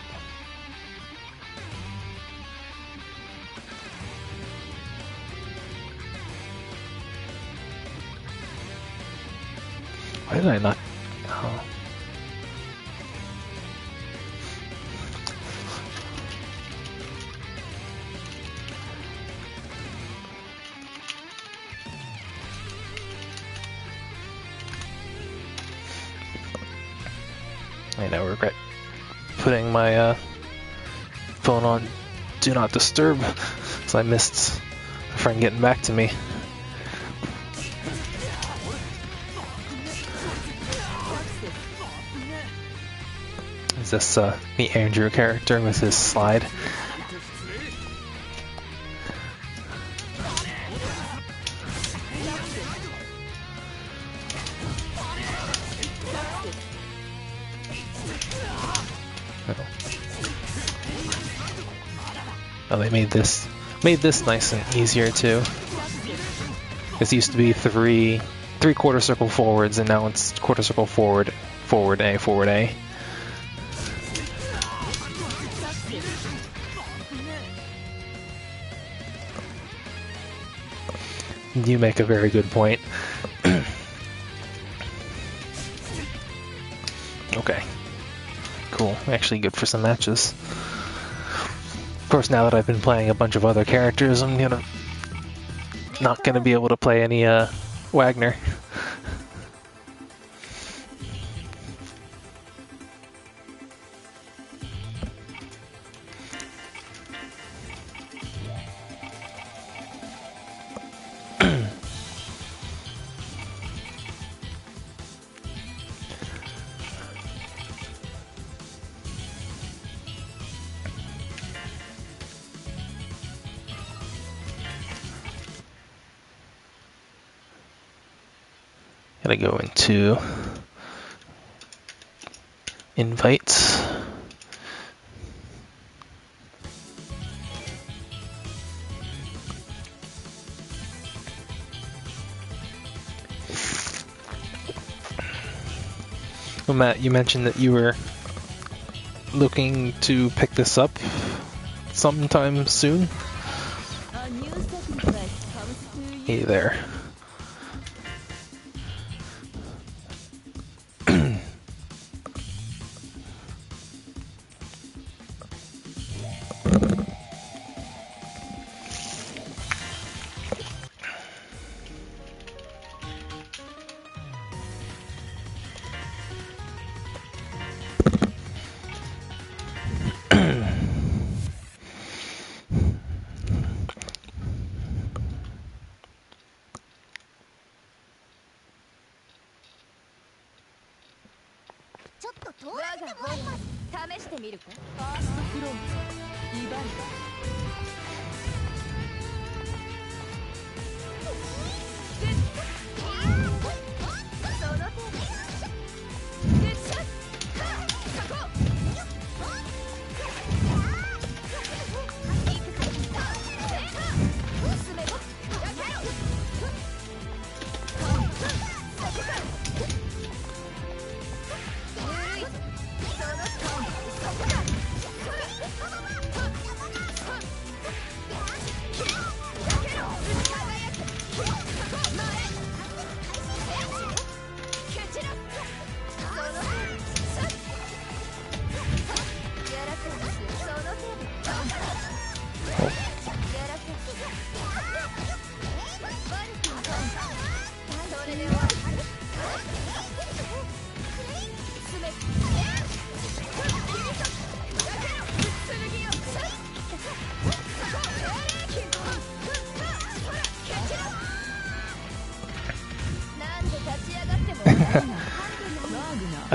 Why did I not? Oh. I now regret putting my phone on Do Not Disturb, because I missed a friend getting back to me. Is this the Andrew character with his slide? Oh, they made this nice and easier too. This used to be three quarter circle forwards, and now it's quarter circle forward, forward A, forward A. You make a very good point. Okay. Cool. Actually good for some matches. Of course, now that I've been playing a bunch of other characters, I'm not gonna be able to play any Wagner. Gotta go into invites. Well, Matt, you mentioned that you were looking to pick this up sometime soon. Hey there.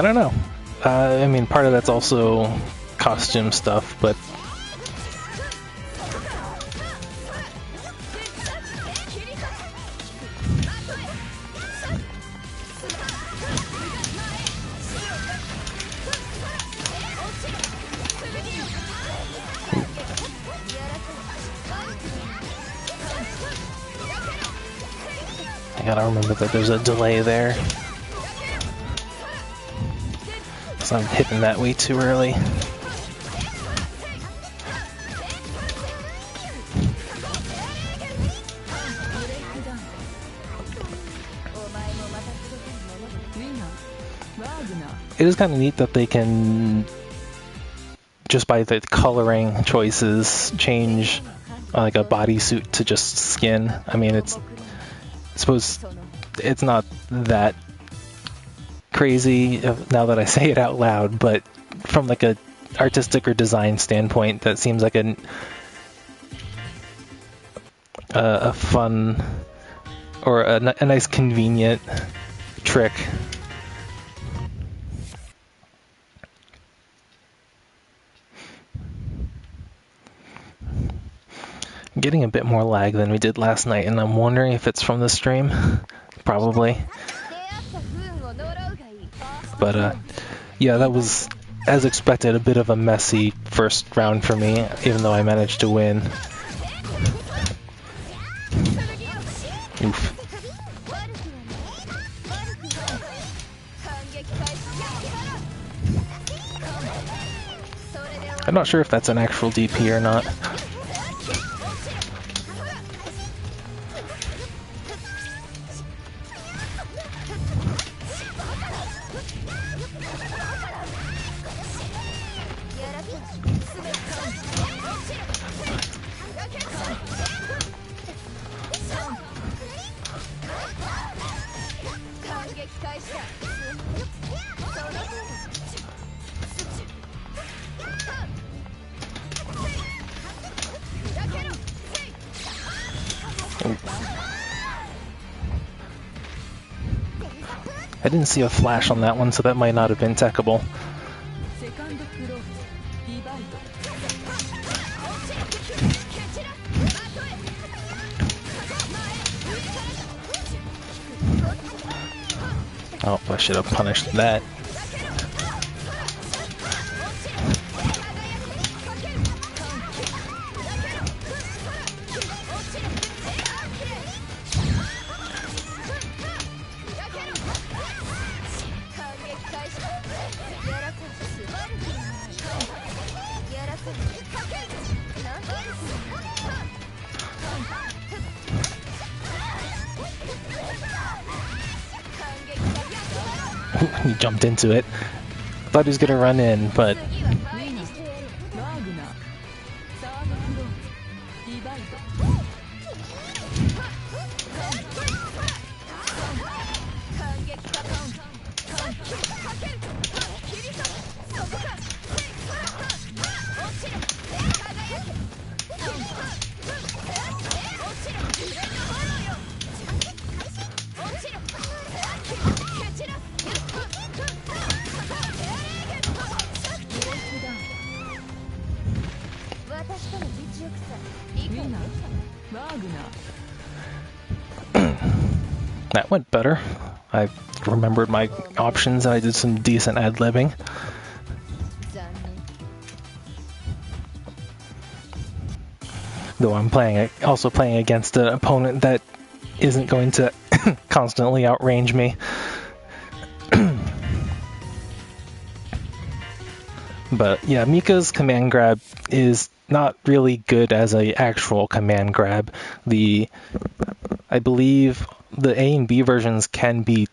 I don't know. I mean, part of that's also costume stuff, but I gotta remember that there's a delay there. So I'm hitting that way too early. It is kind of neat that they can, just by the coloring choices, change like a bodysuit to just skin. I mean, I suppose it's not that crazy now that I say it out loud, but from like a artistic or design standpoint, that seems like a fun or a nice convenient trick. I'm getting a bit more lag than we did last night, and I'm wondering if it's from the stream. Probably. But yeah, that was, as expected, a bit of a messy first round for me, even though I managed to win. Oof. I'm not sure if that's an actual DP or not. I didn't see a flash on that one, so that might not have been techable. Oh, I should have punished that. He jumped into it. Thought he was gonna run in, but that went better. I remembered my options and I did some decent ad-libbing. Though I'm also playing against an opponent that isn't going to constantly outrange me. But yeah, Mika's command grab is not really good as an actual command grab. I believe the A and B versions can be,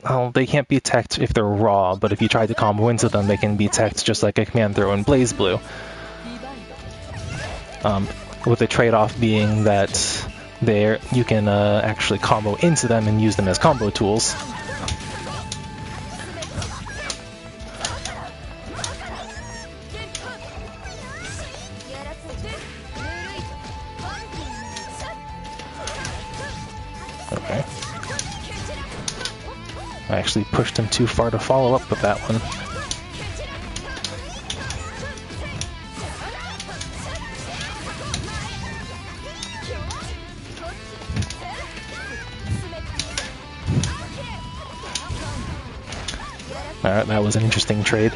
well, they can't be teched if they're raw, but if you try to combo into them, they can be teched just like a command throw in BlazBlue. With the trade-off being that you can actually combo into them and use them as combo tools. I actually pushed him too far to follow up with that one. Alright, that was an interesting trade.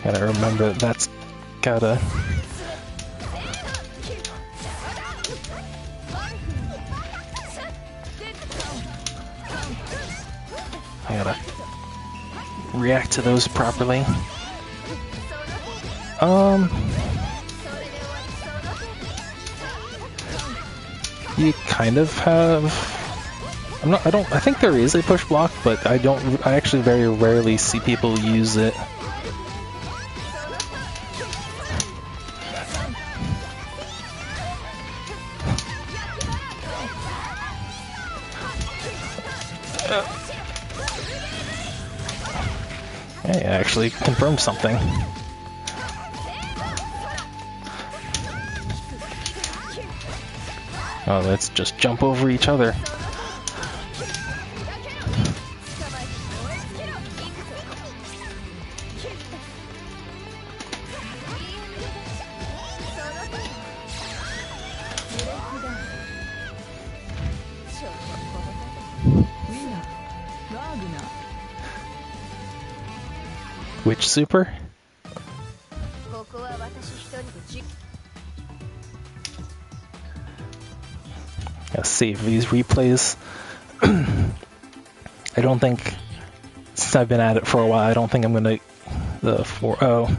Gotta remember that's gotta... I gotta react to those properly. You kind of have... I think there is a push block, but I actually very rarely see people use it. Hey, I actually confirmed something. Oh, let's just jump over each other. Which super? Gotta save these replays. I don't think, since I've been at it for a while, I don't think I'm gonna... The 4-0.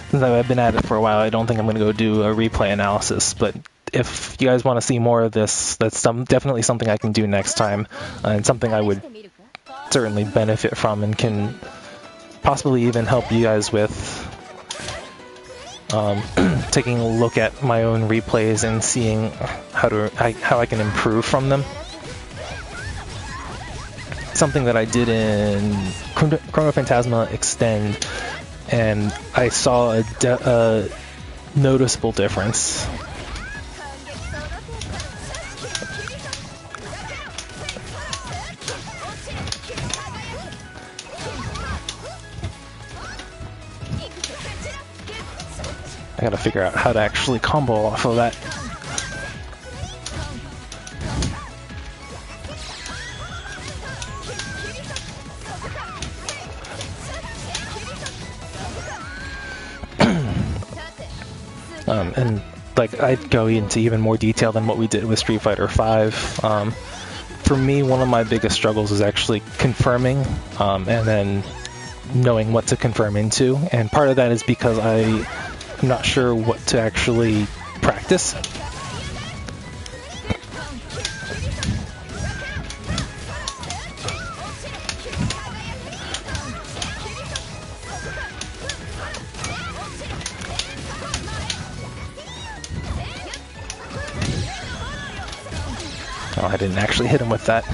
Since I've been at it for a while, I don't think I'm gonna go do a replay analysis, but if you guys want to see more of this, that's definitely something I can do next time, and something I would certainly benefit from and can possibly even help you guys with taking a look at my own replays and seeing how I can improve from them. Something that I did in Chrono Phantasma Extend, and I saw a noticeable difference. I gotta figure out how to actually combo off of that. And like, I'd go into even more detail than what we did with Street Fighter V. For me, one of my biggest struggles is actually confirming, and then knowing what to confirm into. And part of that is because I'm not sure what to actually practice. Oh, I didn't actually hit him with that.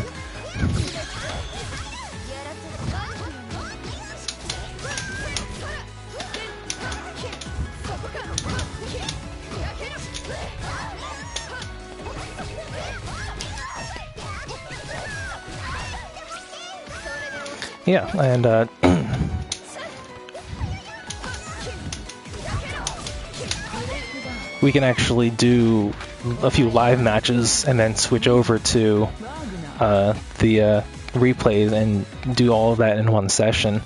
Yeah, and we can actually do a few live matches and then switch over to the replays and do all of that in one session.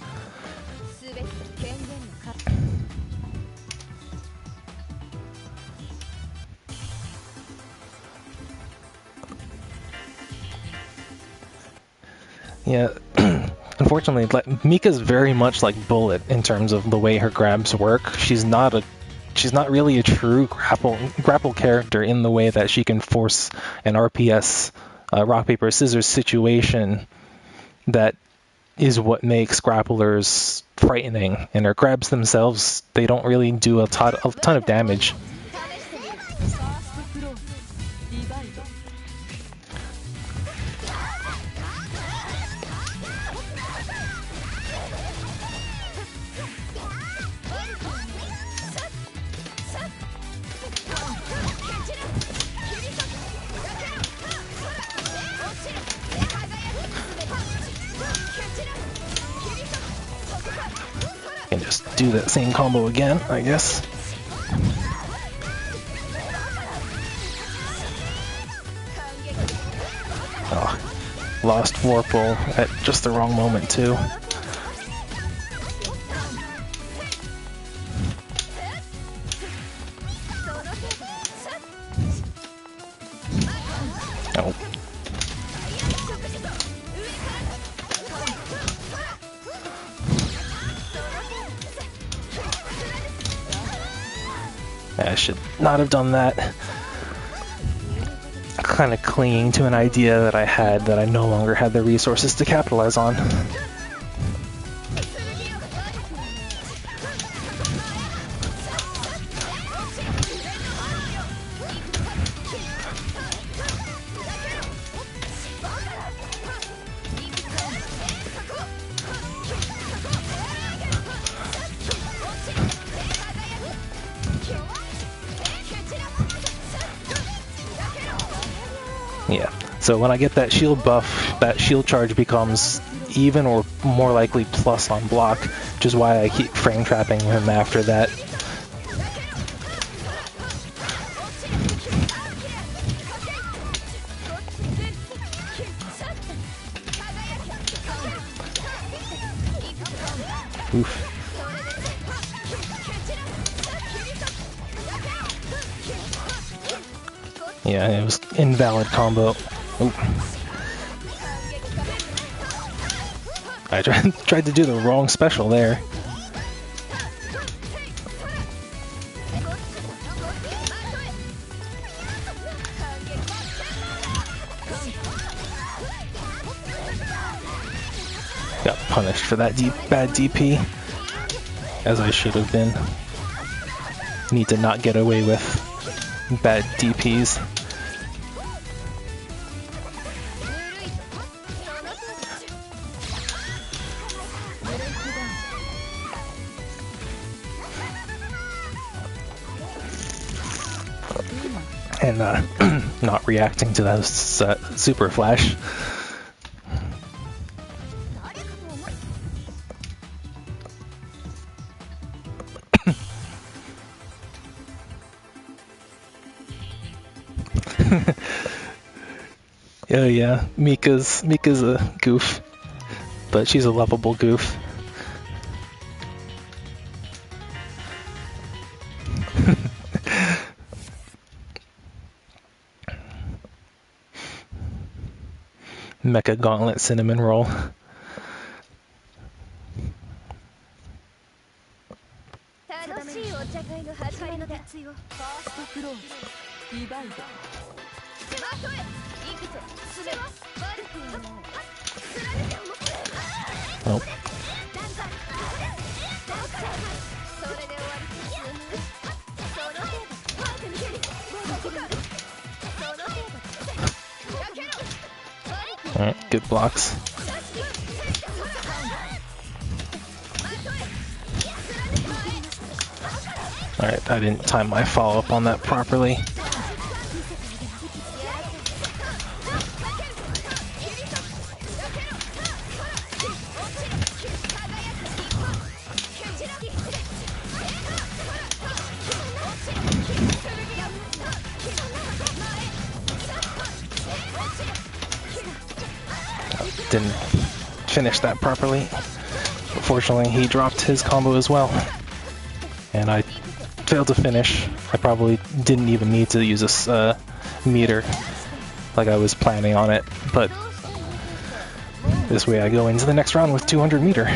Yeah. Unfortunately, Mika's very much like Bullet in terms of the way her grabs work. She's not really a true grapple character in the way that she can force an RPS rock paper scissors situation that is what makes grapplers frightening. And her grabs themselves, they don't really do a ton of damage. And just do that same combo again, I guess. Oh, lost Vorpal at just the wrong moment too. Oh. I should not have done that. Kind of clinging to an idea that I had that I no longer had the resources to capitalize on. Yeah, so when I get that shield buff, that shield charge becomes even or more likely plus on block, which is why I keep frame trapping him after that. Oof. Yeah, it was invalid combo. Oop. I tried to do the wrong special there. Got punished for that bad DP, as I should have been. Need to not get away with bad DPs. And not reacting to those super flash. Oh yeah, Mika's a goof, but she's a lovable goof. Mecha Gauntlet Cinnamon Roll. Oh. Alright, good blocks. Alright, I didn't time my follow-up on that properly. Didn't finish that properly. Unfortunately, he dropped his combo as well. And I failed to finish. I probably didn't even need to use this meter like I was planning on it, but this way I go into the next round with 200 meter.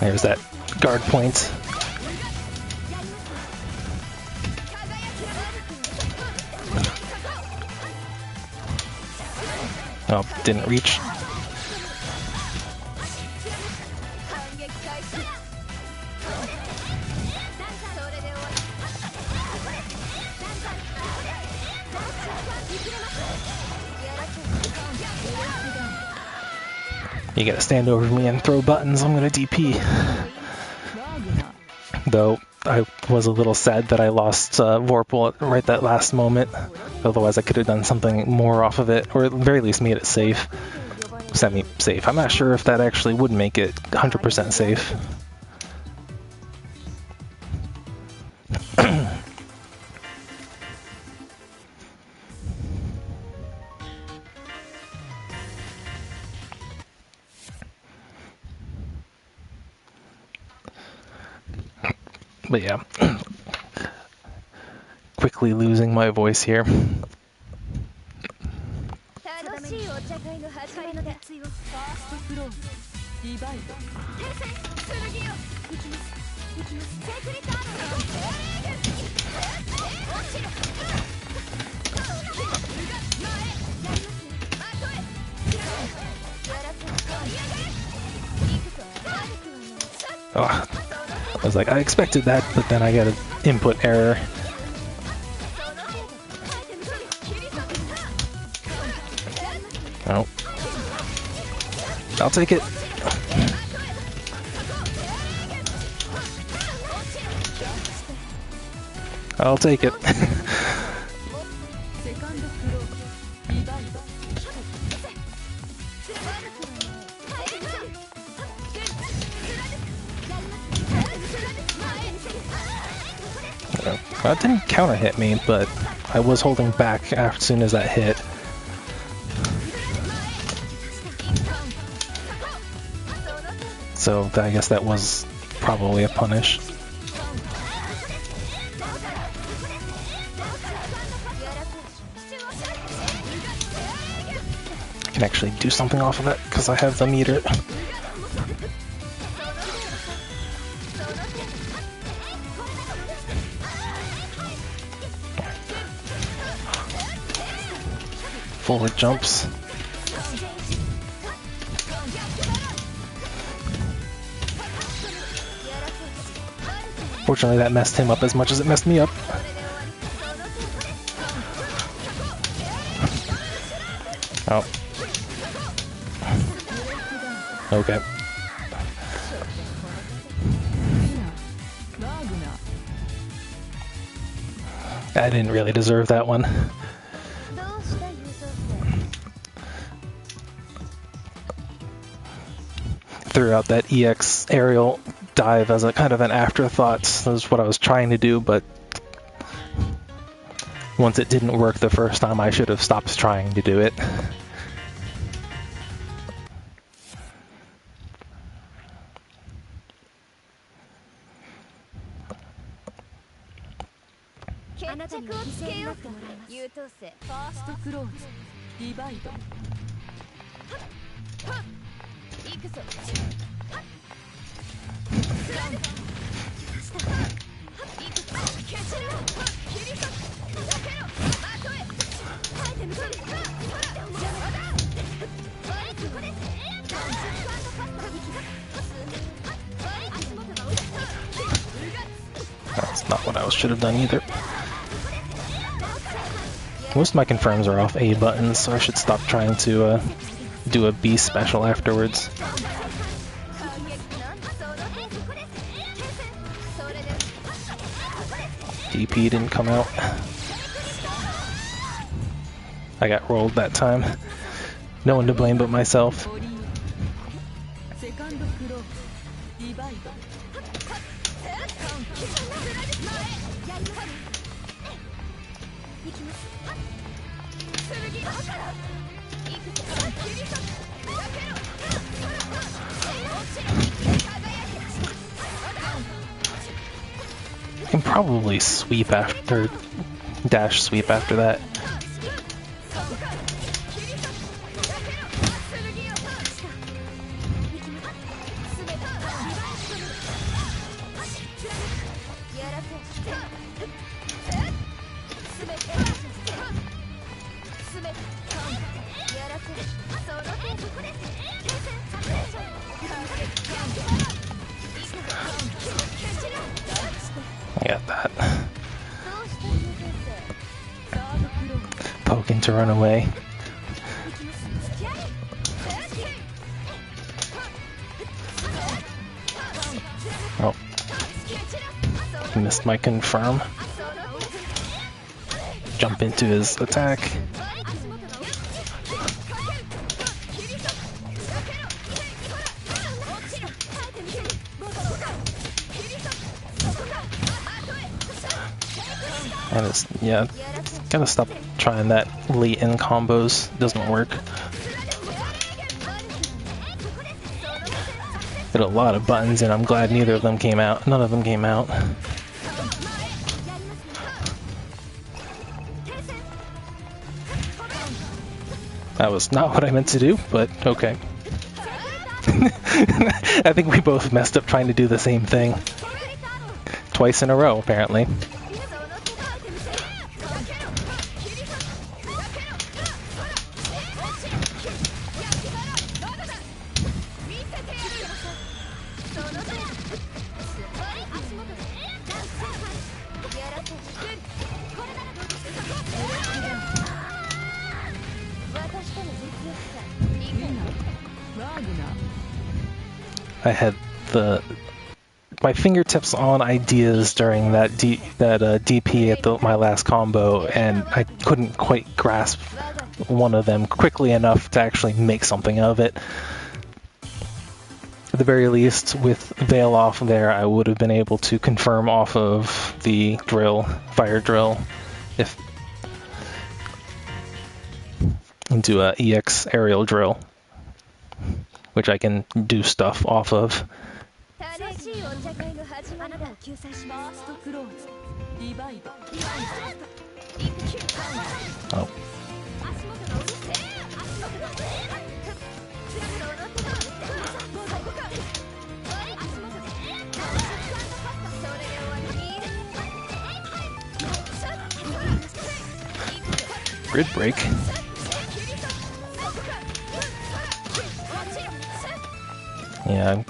There's that guard point. Oh, didn't reach. You gotta stand over me and throw buttons, I'm gonna DP. Though, I was a little sad that I lost Vorpal at right that last moment. Otherwise I could have done something more off of it, or at the very least made it safe. Semi-safe. I'm not sure if that actually would make it 100% safe. But yeah, quickly losing my voice here. Oh, I was like, I expected that, but then I got an input error. Oh. I'll take it. I'll take it. That didn't counter hit me, but I was holding back as soon as that hit. So I guess that was probably a punish. I can actually do something off of it because I have the meter. Forward jumps. Fortunately, that messed him up as much as it messed me up. Oh. Okay. I didn't really deserve that one. Threw out that EX aerial dive as a kind of an afterthought. That was what I was trying to do, but once it didn't work the first time, I should have stopped trying to do it. That's not what I should have done either. Most of my confirms are off A buttons, so I should stop trying to do a B special afterwards. DP didn't come out. I got rolled that time. No one to blame but myself. I can probably sweep after, dash sweep after that. I got that. Poking to run away. Oh. Missed my confirm. Jump into his attack. And it's, yeah, gotta stop trying that late in combos. Doesn't work. Hit a lot of buttons, and I'm glad neither of them came out. None of them came out. That was not what I meant to do, but okay. I think we both messed up trying to do the same thing. Twice in a row, apparently. I had my fingertips on ideas during that DP at my last combo, and I couldn't quite grasp one of them quickly enough to actually make something of it. At the very least, with Veil off there, I would have been able to confirm off of the drill, fire drill, if into a EX aerial drill, which I can do stuff off of. Oh. Grid break. Yeah.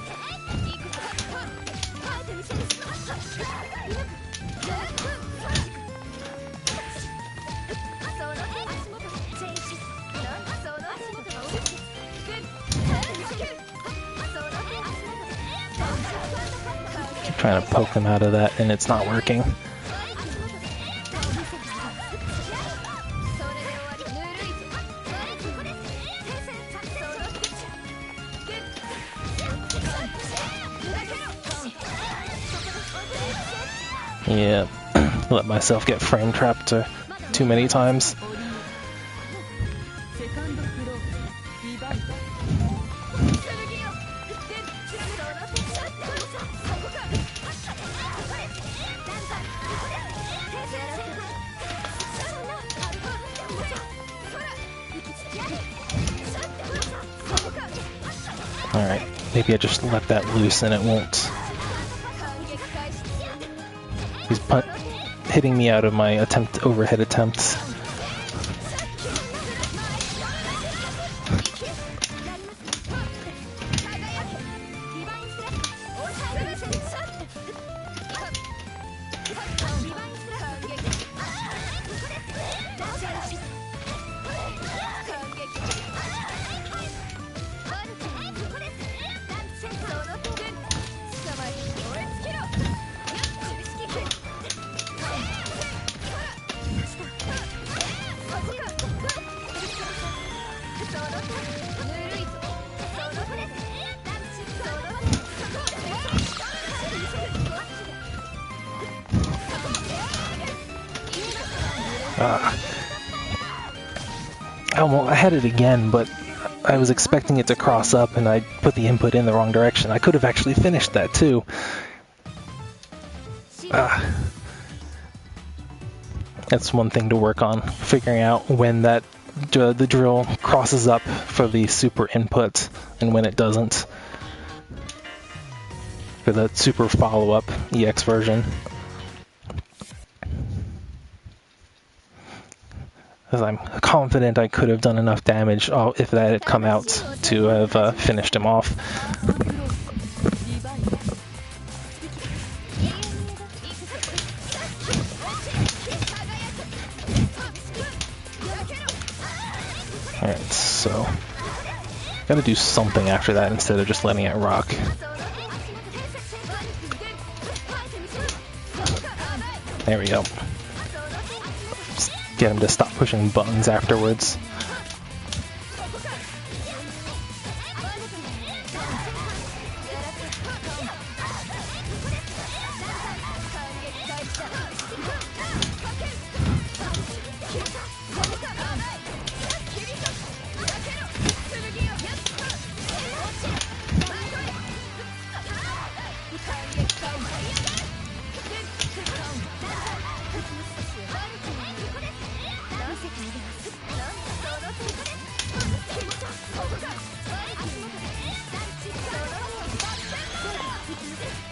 Keep trying to poke him out of that, and it's not working. Yeah, let myself get frame trapped too many times. Alright, maybe I just let that loose and it won't. He's hitting me out of my overhead attempts. I had it again, but I was expecting it to cross up and I put the input in the wrong direction. I could have actually finished that too. That's one thing to work on, figuring out when that the drill crosses up for the super input and when it doesn't. For the super follow-up EX version. Because I'm confident I could have done enough damage if that had come out to have finished him off. Alright, so gotta do something after that instead of just letting it rock. There we go. Just get him to stop pushing buttons afterwards.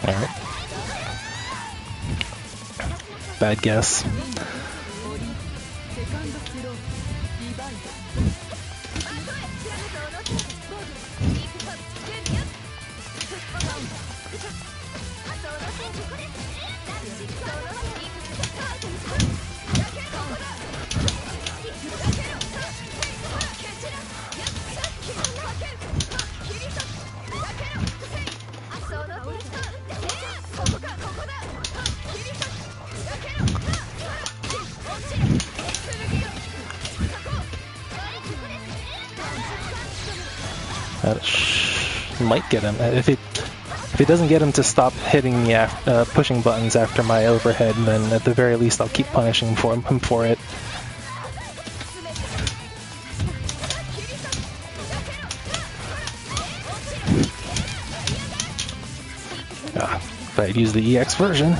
Alright. Bad guess. That might get him. If it doesn't get him to stop hitting me, pushing buttons after my overhead, then at the very least I'll keep punishing him for it. If I'd use the EX version.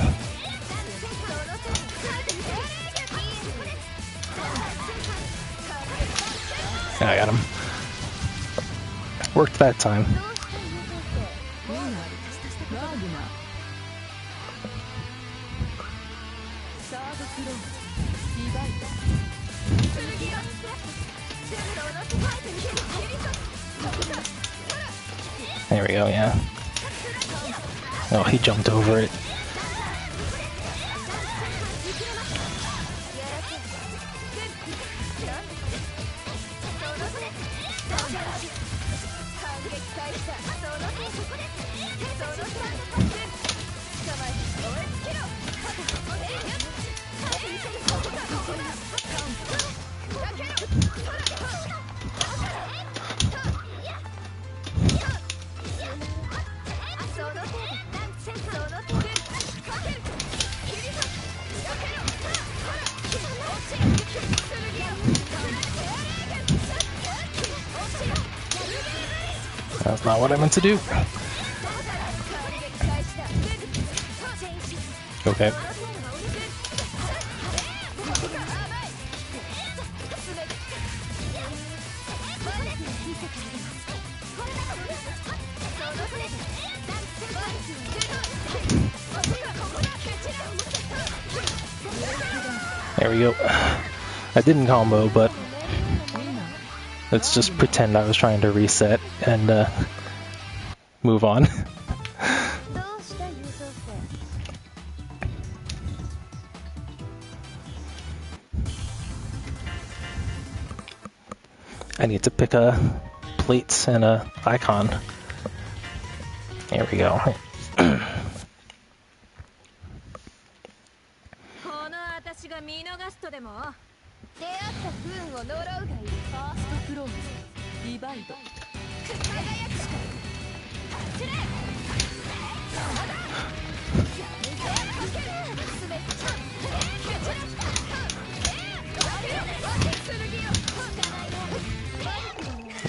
I got him. Worked that time. There we go, yeah. Oh, he jumped over it. That's not what I meant to do. Okay. There we go. I didn't combo, but let's just pretend I was trying to reset and move on. I need to pick a plates and a icon. There we go.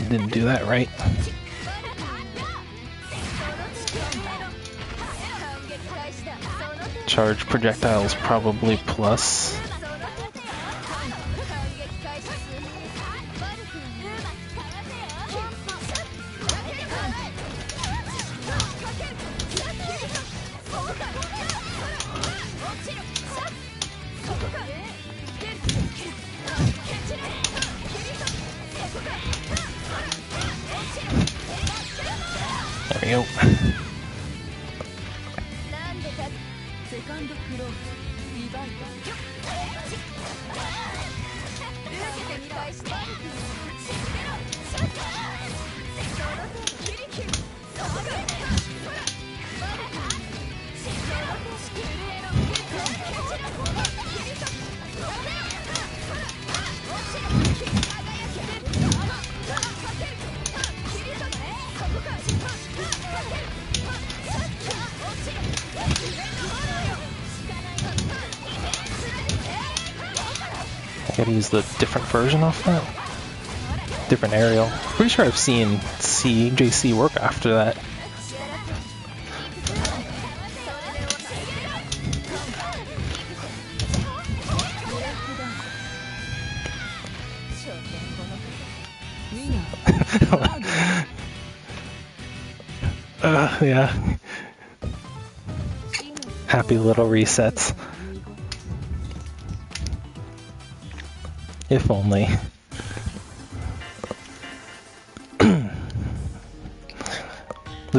Didn't do that right. Charge projectiles probably plus. There we go. Gotta use the different version off that. Different aerial. Pretty sure I've seen JC work after that. Yeah. Happy little resets. If only. The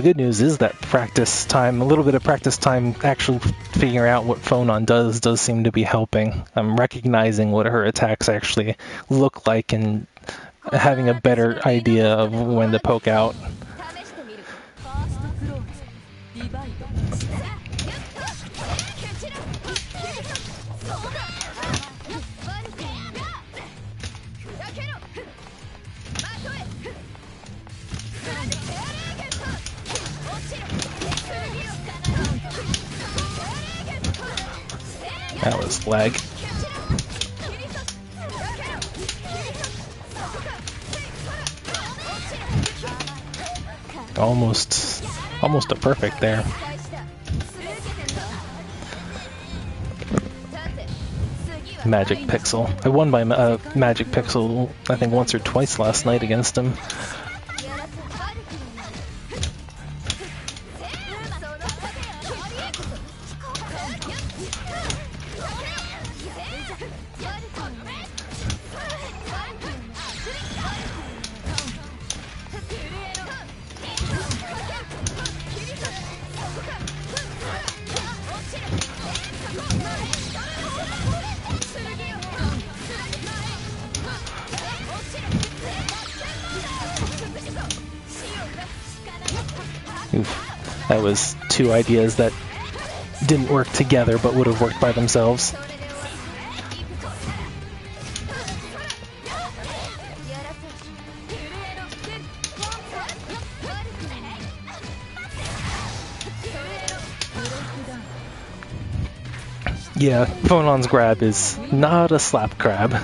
good news is that practice time, a little bit of practice time actually figuring out what phonon does seem to be helping. I'm recognizing what her attacks actually look like and having a better idea of when to poke out. That was lag. Almost a perfect there. Magic Pixel. I won by Magic Pixel, I think once or twice last night against him. Oof. That was two ideas that didn't work together but would have worked by themselves. Yeah, Phonon's grab is not a slap grab.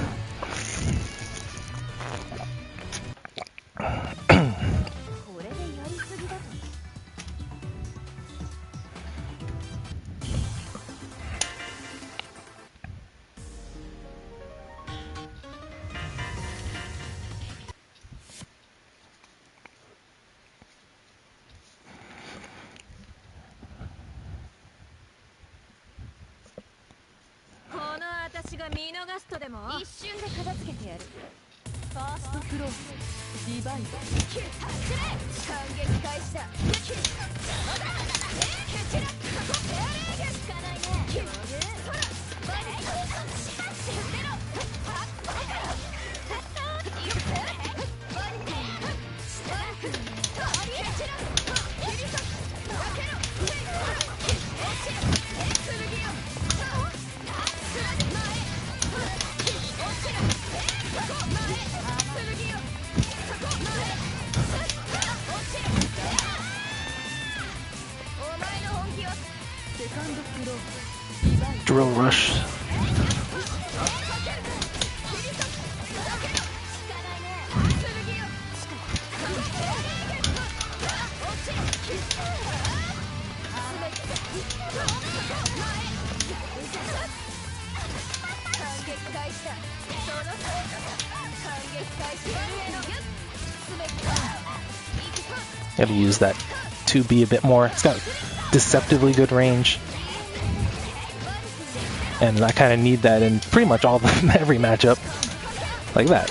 Drill rush. Gotta use that 2B a bit more. It's got deceptively good range. And I kind of need that in pretty much every matchup. Like that.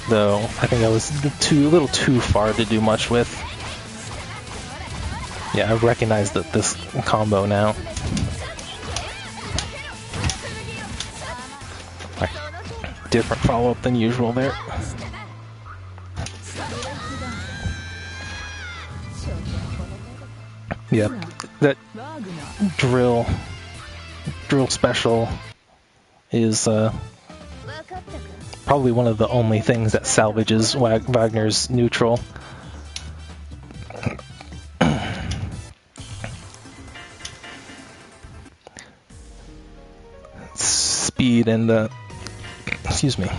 Though, I think I was a little too far to do much with. Yeah, I recognize this combo now. Different follow-up than usual there. Yep, that drill special is probably one of the only things that salvages Wagner's neutral. Speed and the Excuse me.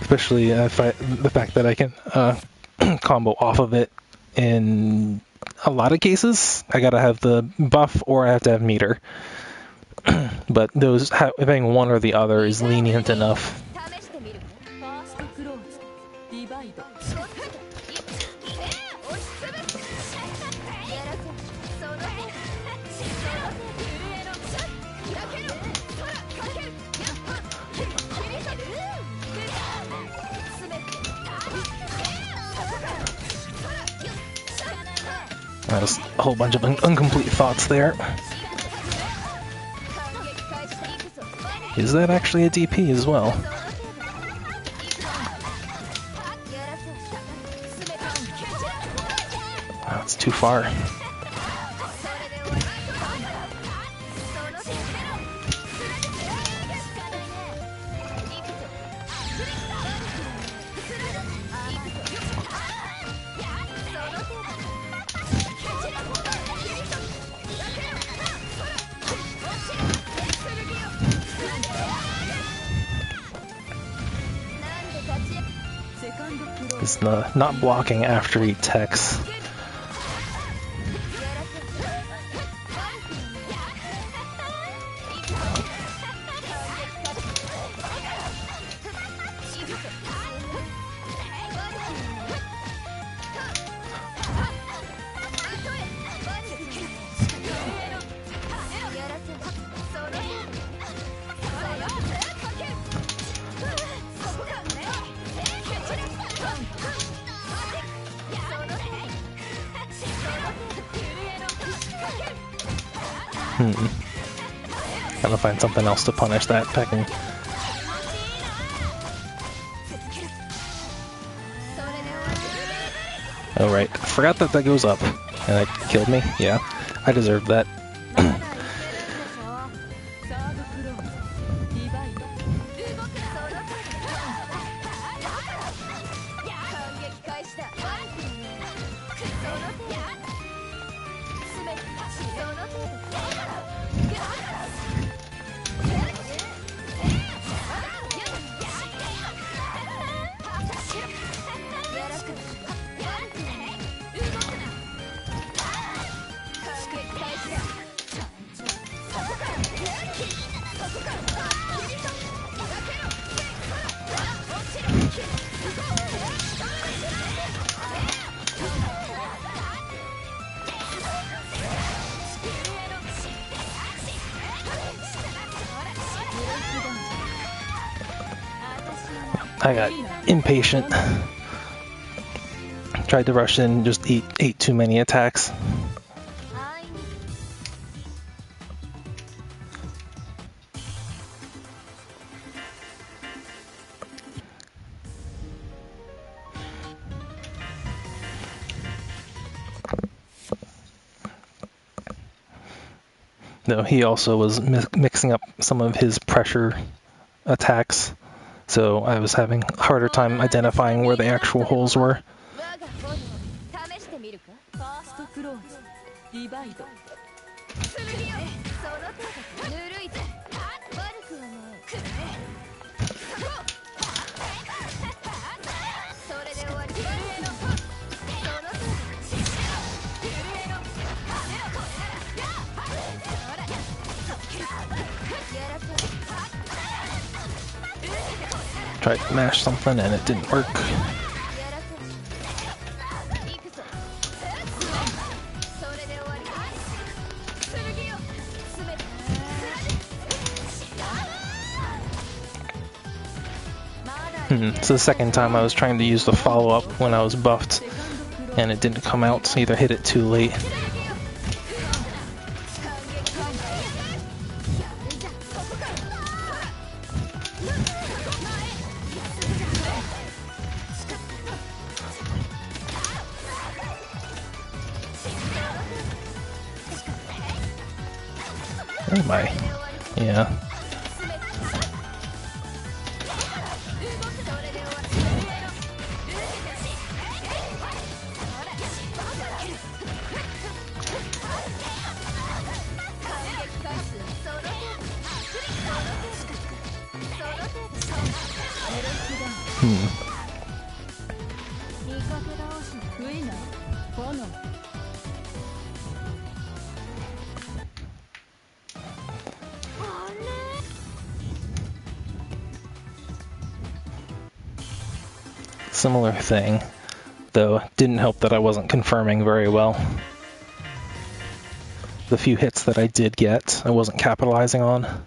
Especially the fact that I can combo off of it in a lot of cases. I gotta have the buff or I have to have meter. But those, having one or the other is lenient enough. There's a whole bunch of incomplete thoughts there. Is that actually a DP as well? Oh, it's too far. It's not blocking after he techs. Gotta find something else to punish that pecking. Oh right, I forgot that goes up. And that killed me? Yeah, I deserved that. I got impatient. Tried to rush in, just ate too many attacks. No, he also was mixing up some of his pressure attacks. So I was having a harder time identifying where the actual holes were. Tried to mash something and it didn't work. It's the second time I was trying to use the follow-up when I was buffed and it didn't come out, so either hit it too late. Oh my, yeah. Similar thing, though didn't help that I wasn't confirming very well. The few hits that I did get, I wasn't capitalizing on.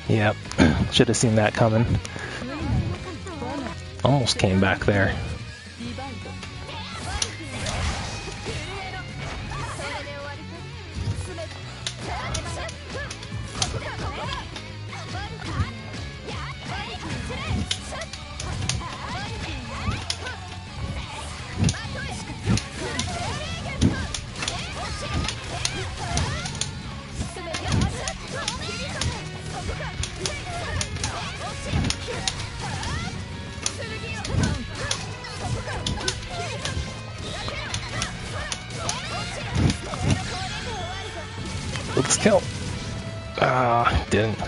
Yep. Should have seen that coming. Almost came back there. Let's kill. Didn't.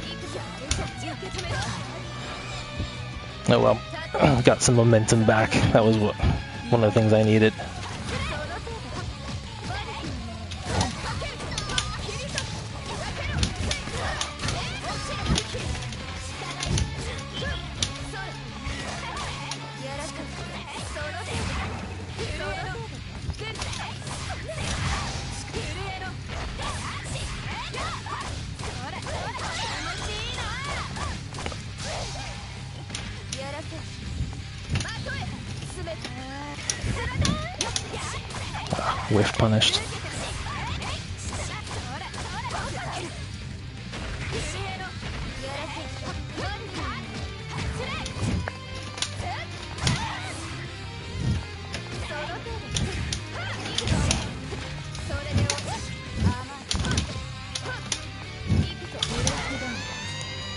Oh well. Got some momentum back. That was one of the things I needed. Whiff punished.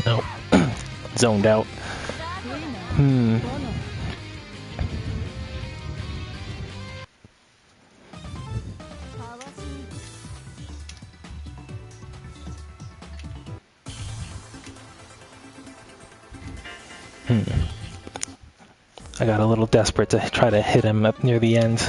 Nope. Zoned out. I got a little desperate to try to hit him up near the end.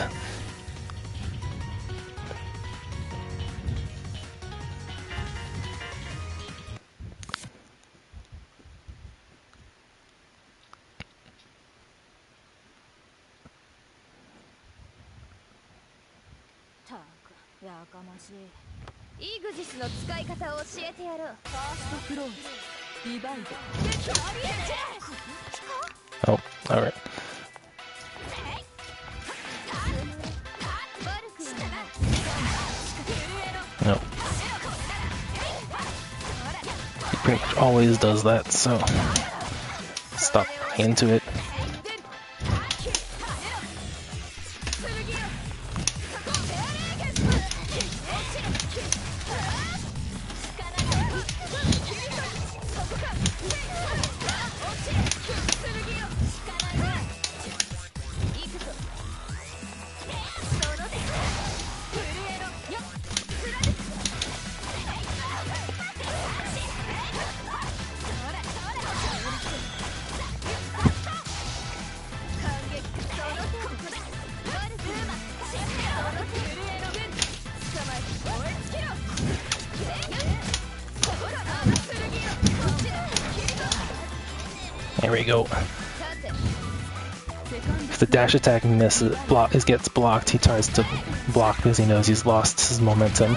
Oh, alright. Nope. He pretty much always does that, so stop running into it. we go. If the dash attack misses, gets blocked, he tries to block because he knows he's lost his momentum.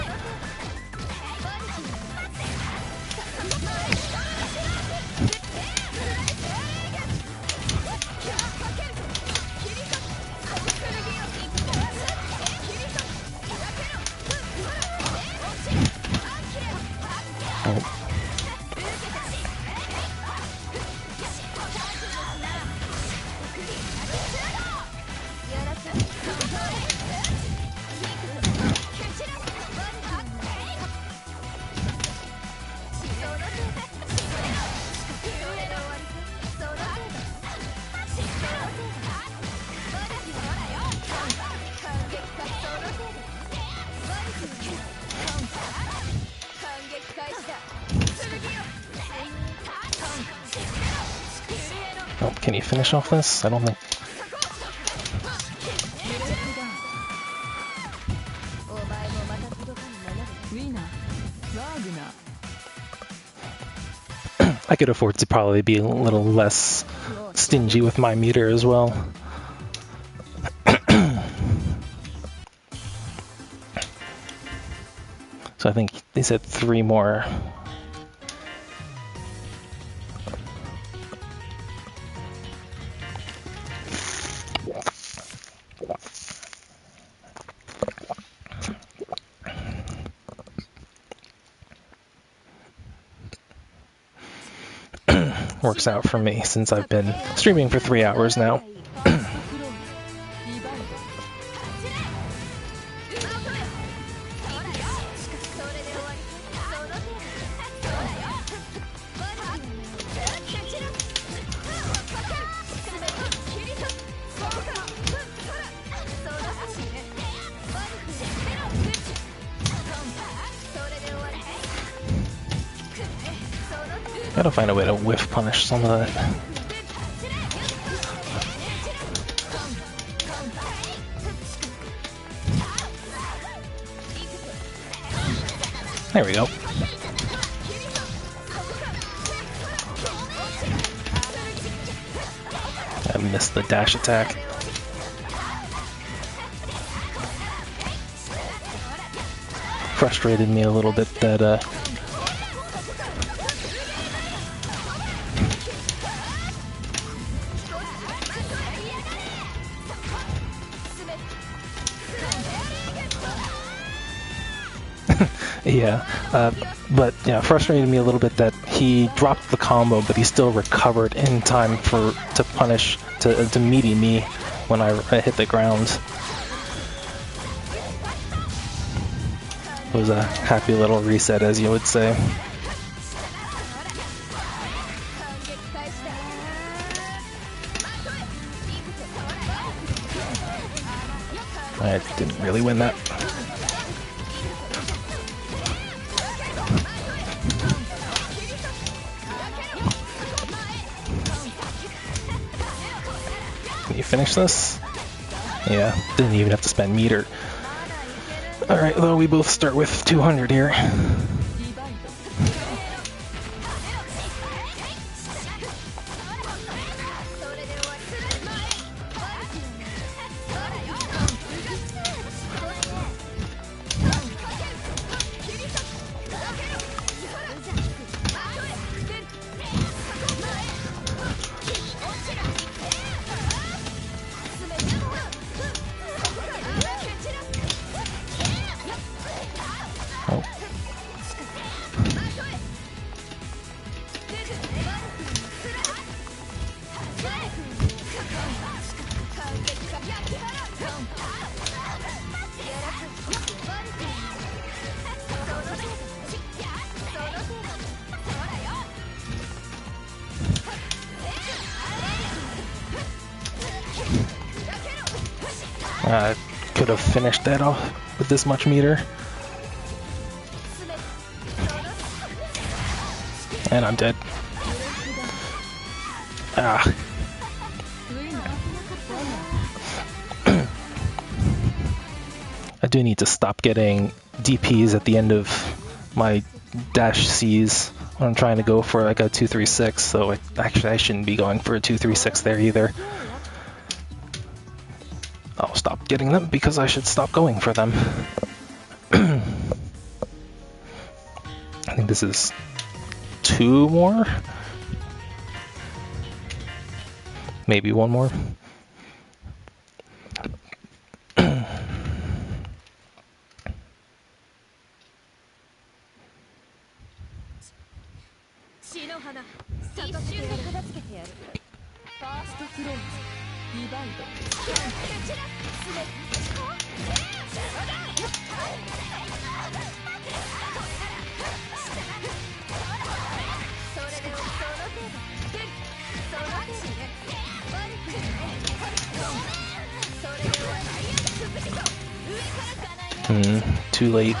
Oh, can he finish off this? I don't think. I could afford to probably be a little less stingy with my meter as well. So I think they said 3 more. Works out for me since I've been streaming for 3 hours now. Gotta find a way to whiff punish some of that. There we go. I missed the dash attack. Frustrated me a little bit that yeah, but yeah, frustrated me a little bit that he dropped the combo, but he still recovered in time to punish to meaty me when I hit the ground. It was a happy little reset, as you would say. I didn't really win that. Can you finish this? Yeah, didn't even have to spend meter. Alright, well, we both start with 200 here. I could have finished that off with this much meter. And I'm dead. Ah. I do need to stop getting DPs at the end of my dash Cs I'm trying to go for like a 2-3-6, so actually I shouldn't be going for a 2-3-6 there either. I'll stop getting them because I should stop going for them. I think this is 2 more? Maybe 1 more? Too late.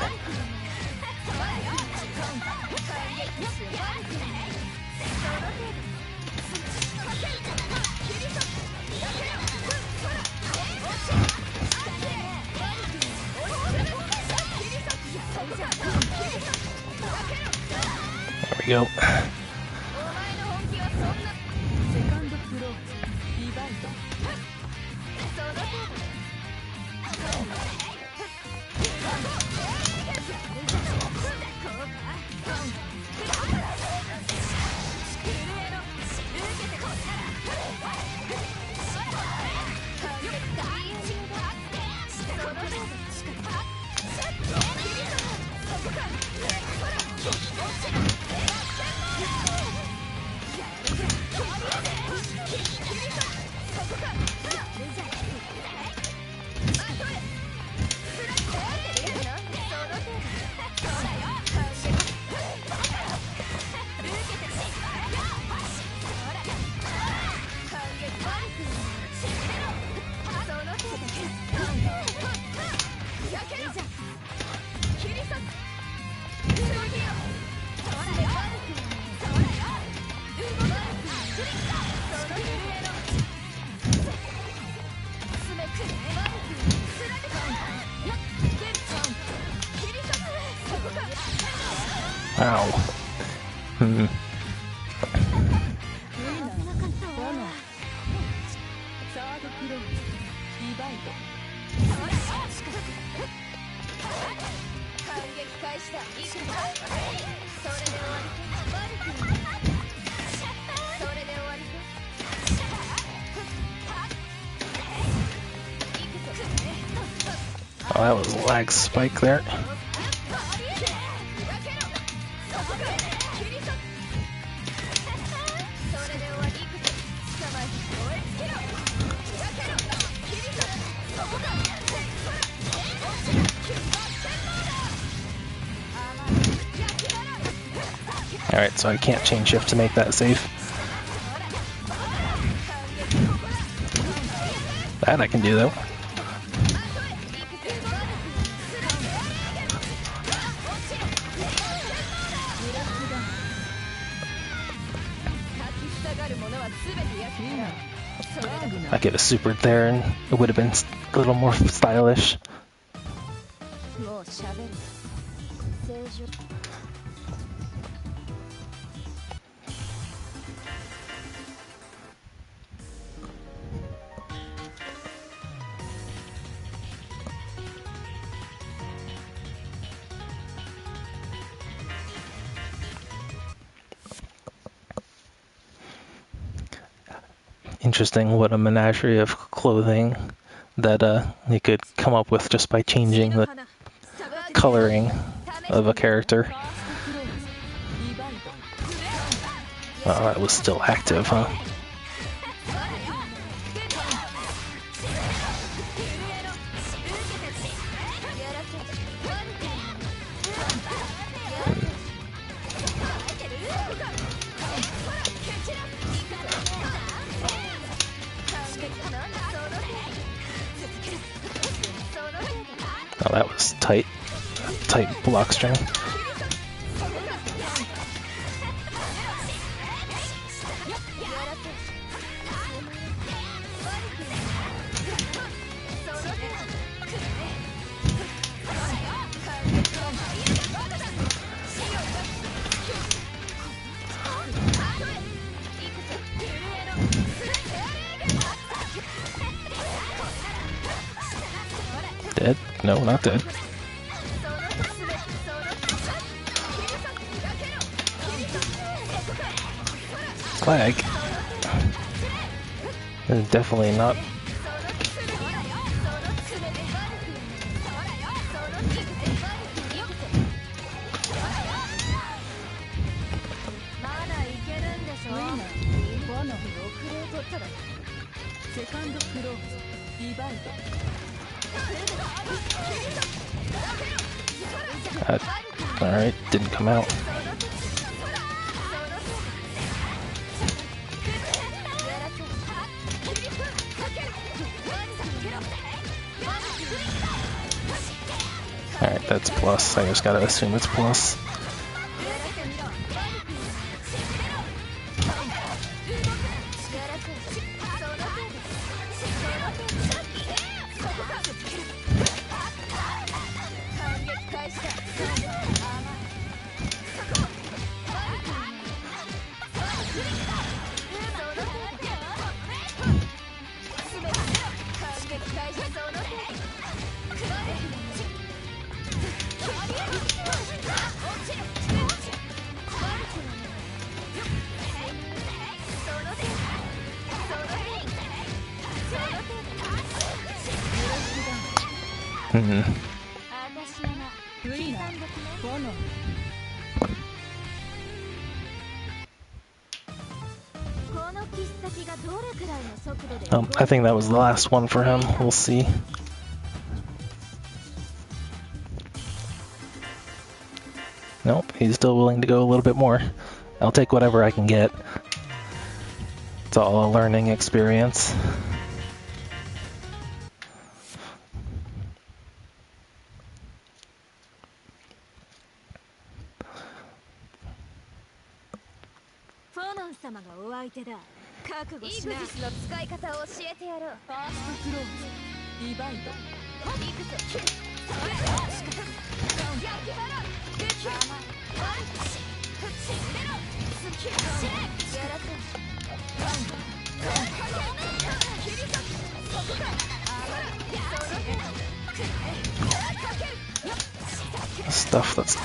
There we go. Ow. Oh, that was a lag spike there. Alright, so I can't chain shift to make that safe. That I can do though. I could have supered there and it would have been a little more stylish. Interesting what a menagerie of clothing that you could come up with just by changing the coloring of a character. Oh, that was still active, huh? Oh, that was tight block string. Dead? No, not dead. Flag. Definitely not. Alright, didn't come out. Alright, that's plus. I just gotta assume it's plus. I think that was the last one for him. We'll see. Nope, he's still willing to go a little bit more. I'll take whatever I can get. It's all a learning experience. phonon 様がお相手だ。覚悟しな。イグジスの使い方を教えてやろう。ファーストクローズ、ディバイド、イクス、Stuff that's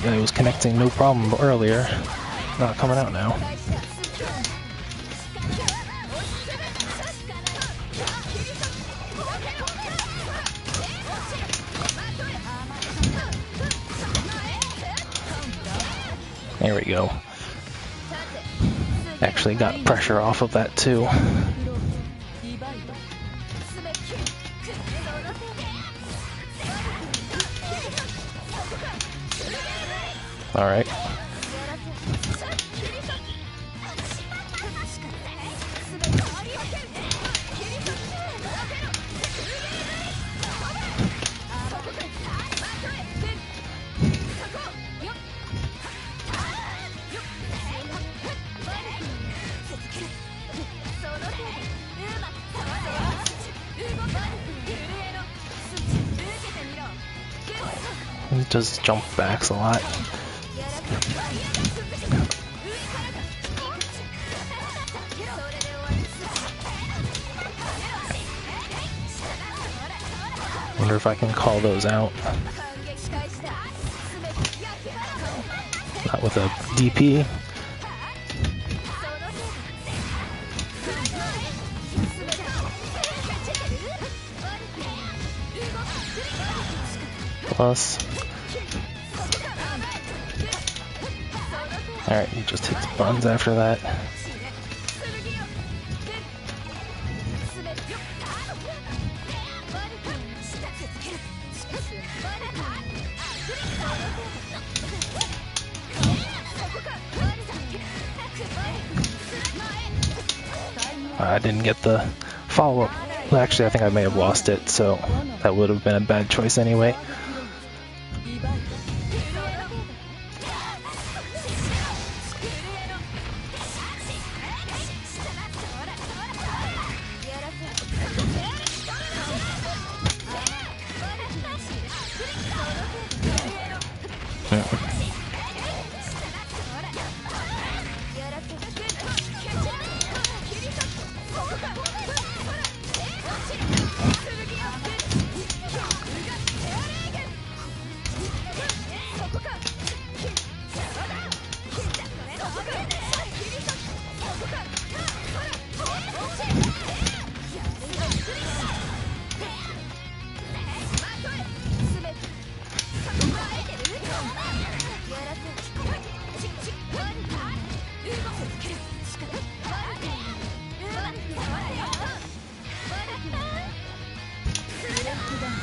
it was connecting no problem earlier, not coming out now. There we go. Actually got pressure off of that too. All right. He does jump backs a lot. Wonder if I can call those out. Not with a DP. Plus. Alright, he just hits buttons after that. I didn't get the follow-up. Well, actually, I think I may have lost it, so that would have been a bad choice anyway.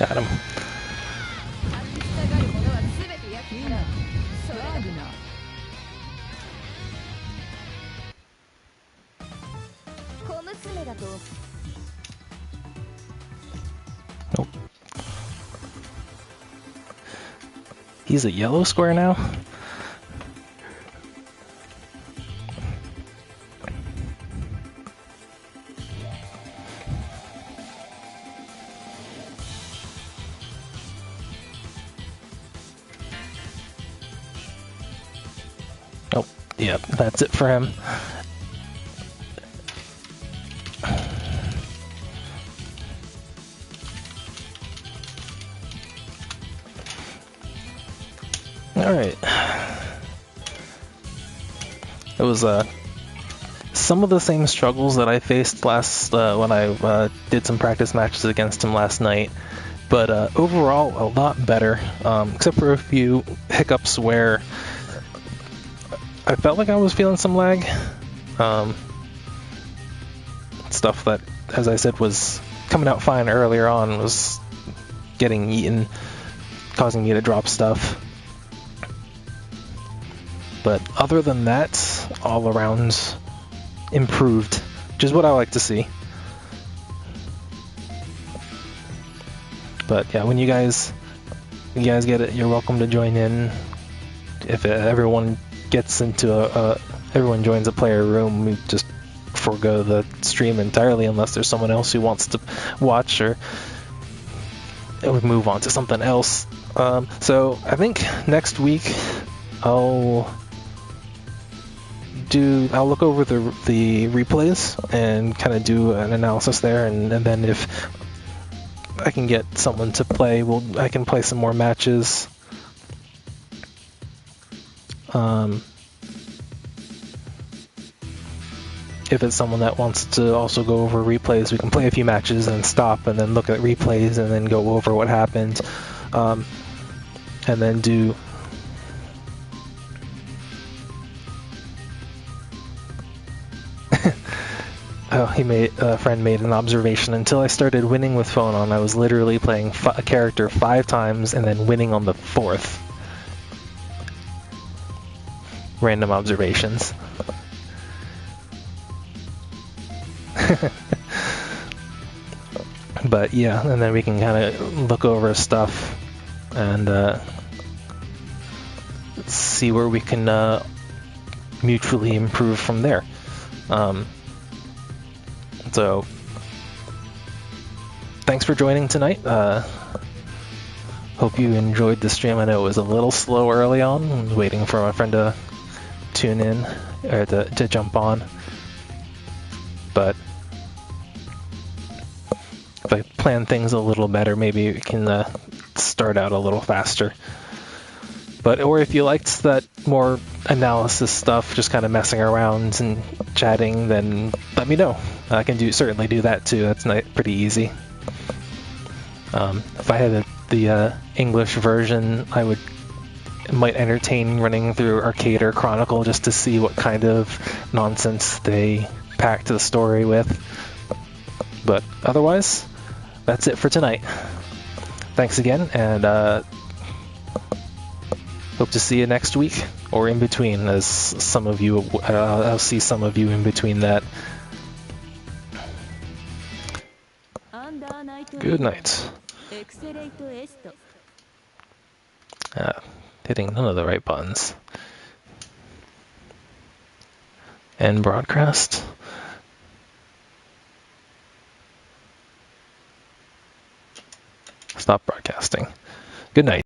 Got him. 立ちふさがる者は全て焼き払う。それだけな。小娘だと Nope. He's a yellow square now? Oh, yep, that's it for him. Alright. It was some of the same struggles that I faced last when I did some practice matches against him last night, but overall a lot better, except for a few hiccups where I felt like I was feeling some lag. Stuff that, as I said, was coming out fine earlier on was getting eaten, causing me to drop stuff. But other than that, all around improved, which is what I like to see. But yeah, when you guys get it, you're welcome to join in. If everyone gets into everyone joins a player room, we just forego the stream entirely unless there's someone else who wants to watch, or we move on to something else. So I think next week I'll look over the replays and kind of do an analysis there, and then if I can get someone to play, I can play some more matches. If it's someone that wants to also go over replays, we can play a few matches and stop and then look at replays and then go over what happened, and then do oh, a friend made an observation. Until I started winning with phonon, I was literally playing a character 5 times and then winning on the 4th. Random observations. But yeah, and then we can kind of look over stuff and see where we can mutually improve from there. So, thanks for joining tonight. Hope you enjoyed the stream. I know it was a little slow early on. I was waiting for my friend to tune in, or to jump on. But if I plan things a little better, maybe we can start out a little faster. Or if you liked that more analysis stuff, just kind of messing around and chatting, then let me know. I can certainly do that too. That's pretty easy. If I had the English version, I might entertain running through Arcade or Chronicle just to see what kind of nonsense they packed the story with. But otherwise, that's it for tonight. Thanks again, and hope to see you next week, or in between, as some of you, I'll see some of you in between that. Good night. Hitting none of the right buttons. End broadcast. Stop broadcasting. Good night.